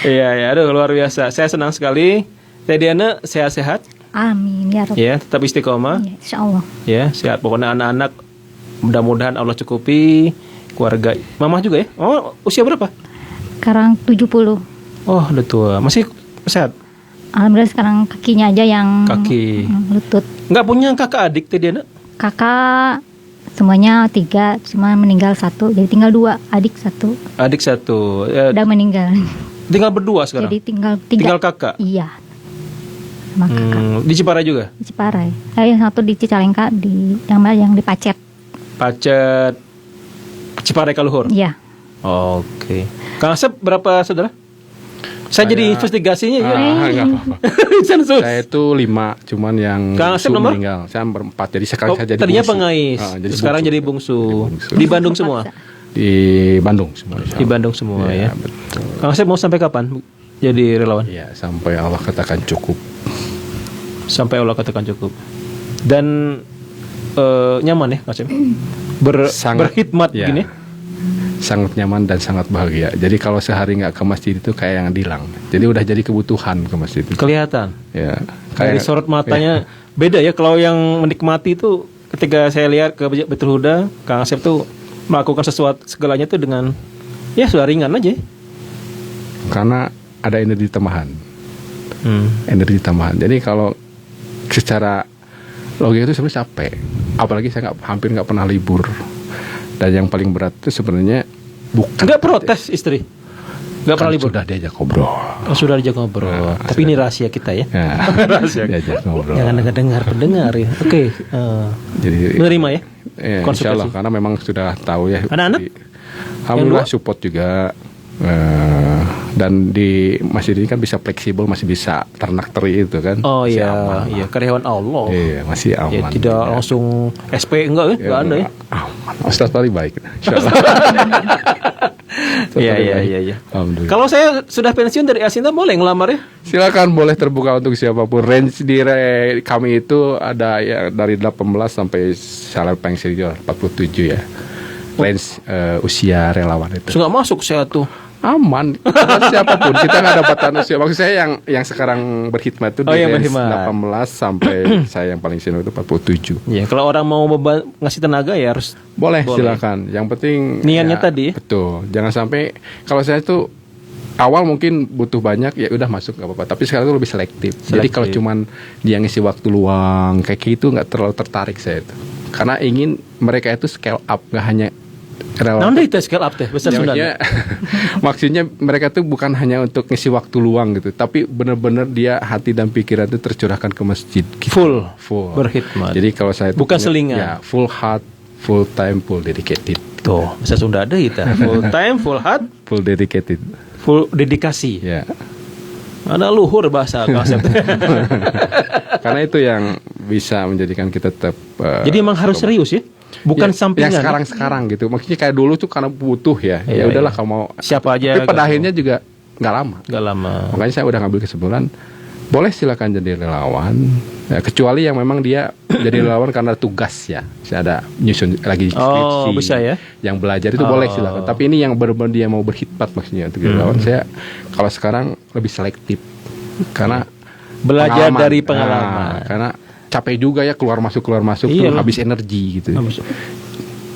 Iya, aduh luar biasa. Saya senang sekali. Teh Diana sehat-sehat. Amin ya Rabb. Ya, tetap istiqomah. Ya, insyaallah. Ya, sehat. Pokoknya anak-anak mudah-mudahan Allah cukupi. Keluarga. Mama juga ya? Oh, usia berapa? Sekarang 70. Oh, udah tua. Masih sehat? Alhamdulillah sekarang kakinya aja yang Kaki. lutut. Nggak punya kakak adik Teh Diana? Kakak semuanya 3, cuma meninggal 1, jadi tinggal 2, adik 1. Adik 1. Ya, Udah meninggal. tinggal berdua sekarang. Jadi tinggal 3. Tinggal kakak. Iya. Sama kakak. Di Ciparai juga? Di Ciparai. Yang satu di Cicalengka, yang di Pacet. Pacet Ciparai Kaluhur. Iya. Oke. Kang Asep berapa saudara? Saya jadi investigasinya ya. Nggak apa-apa. Saya itu 5, cuman yang Kang Asep nomor? meninggal. Saya berempat, jadi sekarang saya jadi tadinya bungsu. pengais. Jadi sekarang bungsu. jadi bungsu. Di Bandung semua. Di Bandung semua. Di Bandung semua ya. Betul. Kang Asep mau sampai kapan jadi relawan? Ya, sampai Allah katakan cukup. Sampai Allah katakan cukup. Dan nyaman ya Kang Asep? Berkhidmat ya, gini. Sangat nyaman dan sangat bahagia. Jadi kalau sehari nggak ke masjid itu kayak yang dilang. Jadi udah jadi kebutuhan ke masjid itu. Kelihatan. Ya. Dari sorot matanya beda ya. Kalau yang menikmati itu ketika saya lihat ke Baitul Huda, Kang Asep tuh melakukan sesuatu segalanya tuh dengan ya sudah ringan aja. Karena ada energi tambahan. Energi tambahan. Jadi kalau secara logika itu sebenarnya capek. Apalagi saya hampir nggak pernah libur. Dan yang paling berat itu sebenarnya bukan. Nggak protes istri? Nggak pernah libur? Sudah diajak ngobrol. Oh, sudah diajak ngobrol. Tapi ini rahasia kita ya. Rahasia. Diajak ngobrol. Jangan dengar pendengar ya. Oke. Jadi menerima ya? Insya Allah karena memang sudah tahu ya. Anak-anak? Alhamdulillah support juga. Dan di masjid ini kan bisa fleksibel, masih bisa ternak teri itu kan. Oh masih iya, aman. Iya karyawan Allah. Iya, masih aman. Ya, tidak langsung SP enggak ya? Enggak ada ya. Aman. Ustaz paling baik. Insyaallah. Iya. Kalau saya sudah pensiun dari Elsinta boleh ngelamar ya? Silakan, boleh terbuka untuk siapapun. Range di kami itu ada ya dari 18 sampai salah pensiun 47 ya. Range usia relawan itu. Sudah masuk saya tuh. Aman, siapapun kita nggak ada batasan usia. Maksud saya yang sekarang berkhidmat itu dari 18 sampai saya yang paling senior itu 47. Ya, kalau orang mau ngasih tenaga ya harus boleh. Silakan. Yang penting niatnya tadi. Betul. Jangan sampai kalau saya itu awal mungkin butuh banyak ya udah masuk nggak apa-apa. Tapi sekarang itu lebih selektif. Jadi kalau cuman dia ngisi waktu luang kayak gitu nggak terlalu tertarik saya itu. Karena ingin mereka itu scale up, nggak hanya Nah, itu scale up teh besar Sunda. Maksudnya mereka tuh bukan hanya untuk ngisi waktu luang gitu, tapi benar-benar dia hati dan pikiran itu tercurahkan ke masjid. Gitu. Full berkhidmat. Jadi kalau saya bukan selingan. Ya, full heart, full time, full dedicated. Tuh, bahasa Sunda ada kita. Full time, full heart, full dedicated. Full dedikasi. Ya. Ada luhur bahasa konsep. Karena itu yang bisa menjadikan kita tetap. Jadi emang harus serius ya. Bukan ya, sampingan. Yang sekarang gitu. Maksudnya kayak dulu tuh karena butuh ya. Ya udahlah kalau mau siapa aja. Tapi pada akhirnya juga nggak lama. Makanya saya udah ngambil kesimpulan. Boleh silakan jadi relawan. Ya, kecuali yang memang dia jadi relawan karena tugas ya. Saya ada nyusun lagi skripsi. Bisa ya. Yang belajar itu boleh silakan. Tapi ini yang benar-benar dia mau berkhidmat maksudnya untuk relawan. Saya kalau sekarang lebih selektif. Karena belajar dari pengalaman. Karena capek juga ya keluar masuk iya, tuh habis energi gitu.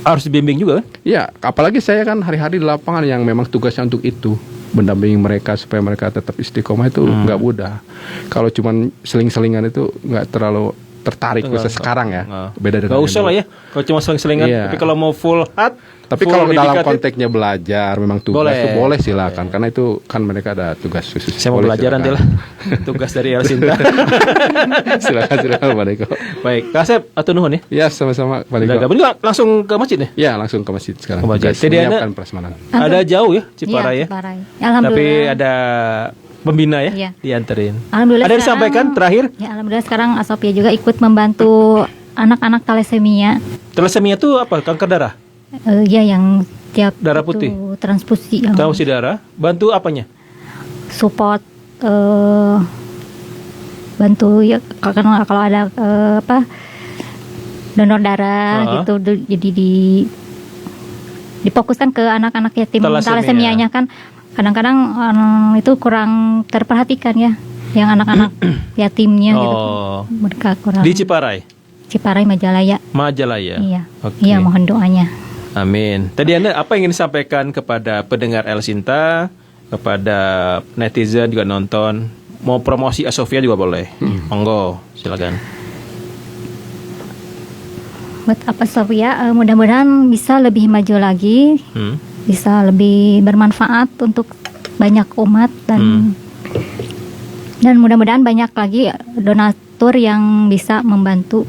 Harus dibimbing juga kan? Iya, apalagi saya kan hari-hari di lapangan yang memang tugasnya untuk itu, mendampingi mereka supaya mereka tetap istiqomah itu nggak mudah. Kalau cuman seling-selingan itu nggak terlalu tertarik sekarang ya. Beda dengan nggak usah lah ya. Kalau cuma seling-selingan, tapi kalau mau full heart. Tapi kalau dalam konteksnya belajar memang tugas itu boleh silakan karena itu kan mereka ada tugas khusus. Saya mau belajar nanti lah tugas dari Elsinta. silakan Pak Deko. Baik, Kak Asep atau nuhun ya? Ya sama-sama Pak Deko. Ini langsung ke masjid ya? Ya langsung ke masjid sekarang. Ke masjid. Menyiapkan prasmanan. Ada jauh ya Ciparai ya? Alhamdulillah. Tapi ada pembina ya, dianterin. Alhamdulillah. Ada yang disampaikan terakhir? Ya alhamdulillah sekarang Asopia juga ikut membantu anak-anak thalassemia. Thalassemia itu apa? Kanker darah? Ya yang tiap darah putih, transfusi darah. Bantu apanya? support, bantu ya kalau ada donor darah gitu, jadi difokuskan ke anak-anak yatim talasemianya kan kadang-kadang itu kurang terperhatikan ya, yang anak-anak yatimnya gitu, mereka kurang. Di Ciparai Majalaya. Iya. Okay. Iya, mohon doanya. Amin. Tadi Anda apa yang ingin disampaikan kepada pendengar El Sinta, kepada netizen juga nonton, mau promosi Asofia juga boleh. Monggo, silakan. Buat apa Sofia, mudah-mudahan bisa lebih maju lagi, bisa lebih bermanfaat untuk banyak umat dan mudah-mudahan banyak lagi donatur yang bisa membantu.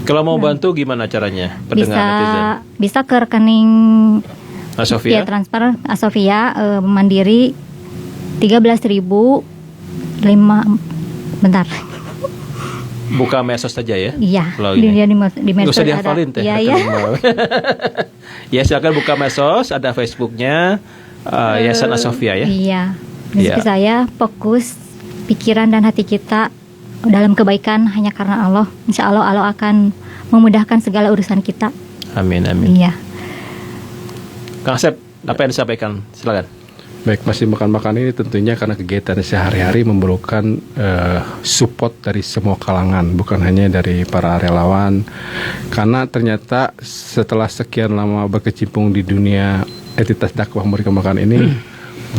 Kalau mau bantu gimana caranya? Pendengar netizen. Bisa ke rekening Asofia. Ya, transfer Asofia mandiri 13.000 bentar. Buka medsos saja ya? Iya. Di medsos usah dihafalin teh. Iya. Ya, silakan buka medsos, ada Facebooknya Yayasan Asofia ya. Iya. Rezeki saya fokus pikiran dan hati kita dalam kebaikan hanya karena Allah. Insya Allah Allah akan memudahkan segala urusan kita. Amin. Iya. Kang Asep, apa yang disampaikan? Silakan. Baik, Masjid Makan ini tentunya karena kegiatan sehari-hari memerlukan support dari semua kalangan, bukan hanya dari para relawan. Karena ternyata setelah sekian lama berkecimpung di dunia entitas dakwah Memberikan Makan ini,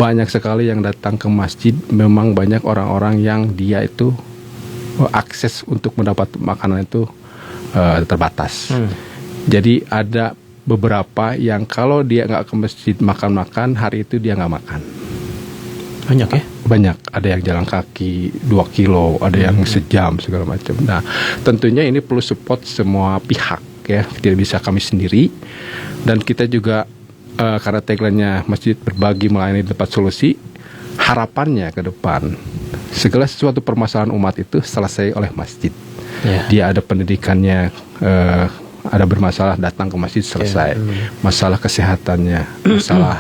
banyak sekali yang datang ke masjid. Memang banyak orang-orang yang dia itu akses untuk mendapat makanan itu terbatas. Jadi ada beberapa yang kalau dia nggak ke masjid makan hari itu dia nggak makan. Banyak ya? Banyak. Ada yang jalan kaki 2 kilo, ada yang sejam segala macam. Nah, tentunya ini perlu support semua pihak ya. Tidak bisa kami sendiri. Dan kita juga karena tagline-nya masjid berbagi melayani dapat solusi, harapannya ke depan segala sesuatu permasalahan umat itu selesai oleh masjid. Dia ada pendidikannya, ada bermasalah datang ke masjid selesai. Masalah kesehatannya, masalah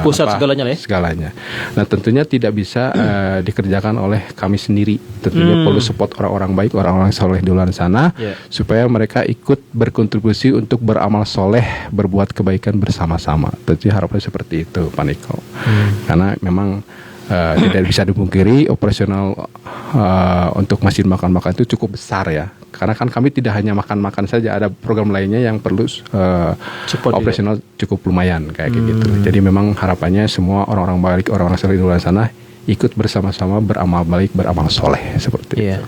pusat segalanya. Nah, tentunya tidak bisa dikerjakan oleh kami sendiri. Tentunya perlu support orang-orang baik, orang-orang soleh di luar sana, supaya mereka ikut berkontribusi untuk beramal soleh, berbuat kebaikan bersama-sama. Tentunya harapannya seperti itu, Pak Niko. Karena memang tidak bisa dipungkiri operasional untuk Masjid Makan itu cukup besar ya. Karena kan kami tidak hanya makan saja, ada program lainnya yang perlu operasional cukup lumayan kayak gitu. Jadi memang harapannya semua orang-orang baik, orang-orang soleh di luar sana ikut bersama-sama beramal baik, beramal soleh seperti itu.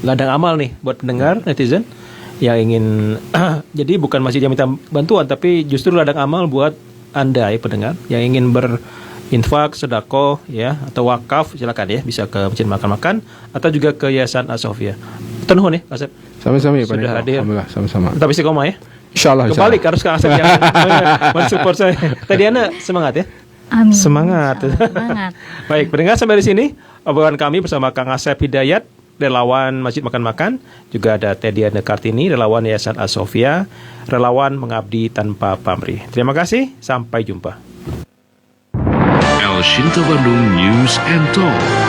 Ladang amal nih buat pendengar netizen yang ingin jadi bukan masjid yang minta bantuan, tapi justru ladang amal buat Anda ya pendengar yang ingin infak, sedekah ya atau wakaf, silakan ya, bisa ke Masjid Makan atau juga ke Yayasan Asofia. Nuhun ya, Asep. Sama-sama ya, Pak. Sudah hadir. Alhamdulillah, sama-sama. Tapi istiqomah ya. Insyaallah. Kembali harus ke Asep yang mensupport saya. Tadi Anda semangat ya. Amin. Semangat. Baik, pendengar sampai di sini obrolan kami bersama Kang Asep Hidayat, relawan Masjid Makan, juga ada Tediana Kartini, relawan Yayasan Asofia, relawan mengabdi tanpa pamrih. Terima kasih, sampai jumpa. El Shinta Bandung News and Talk.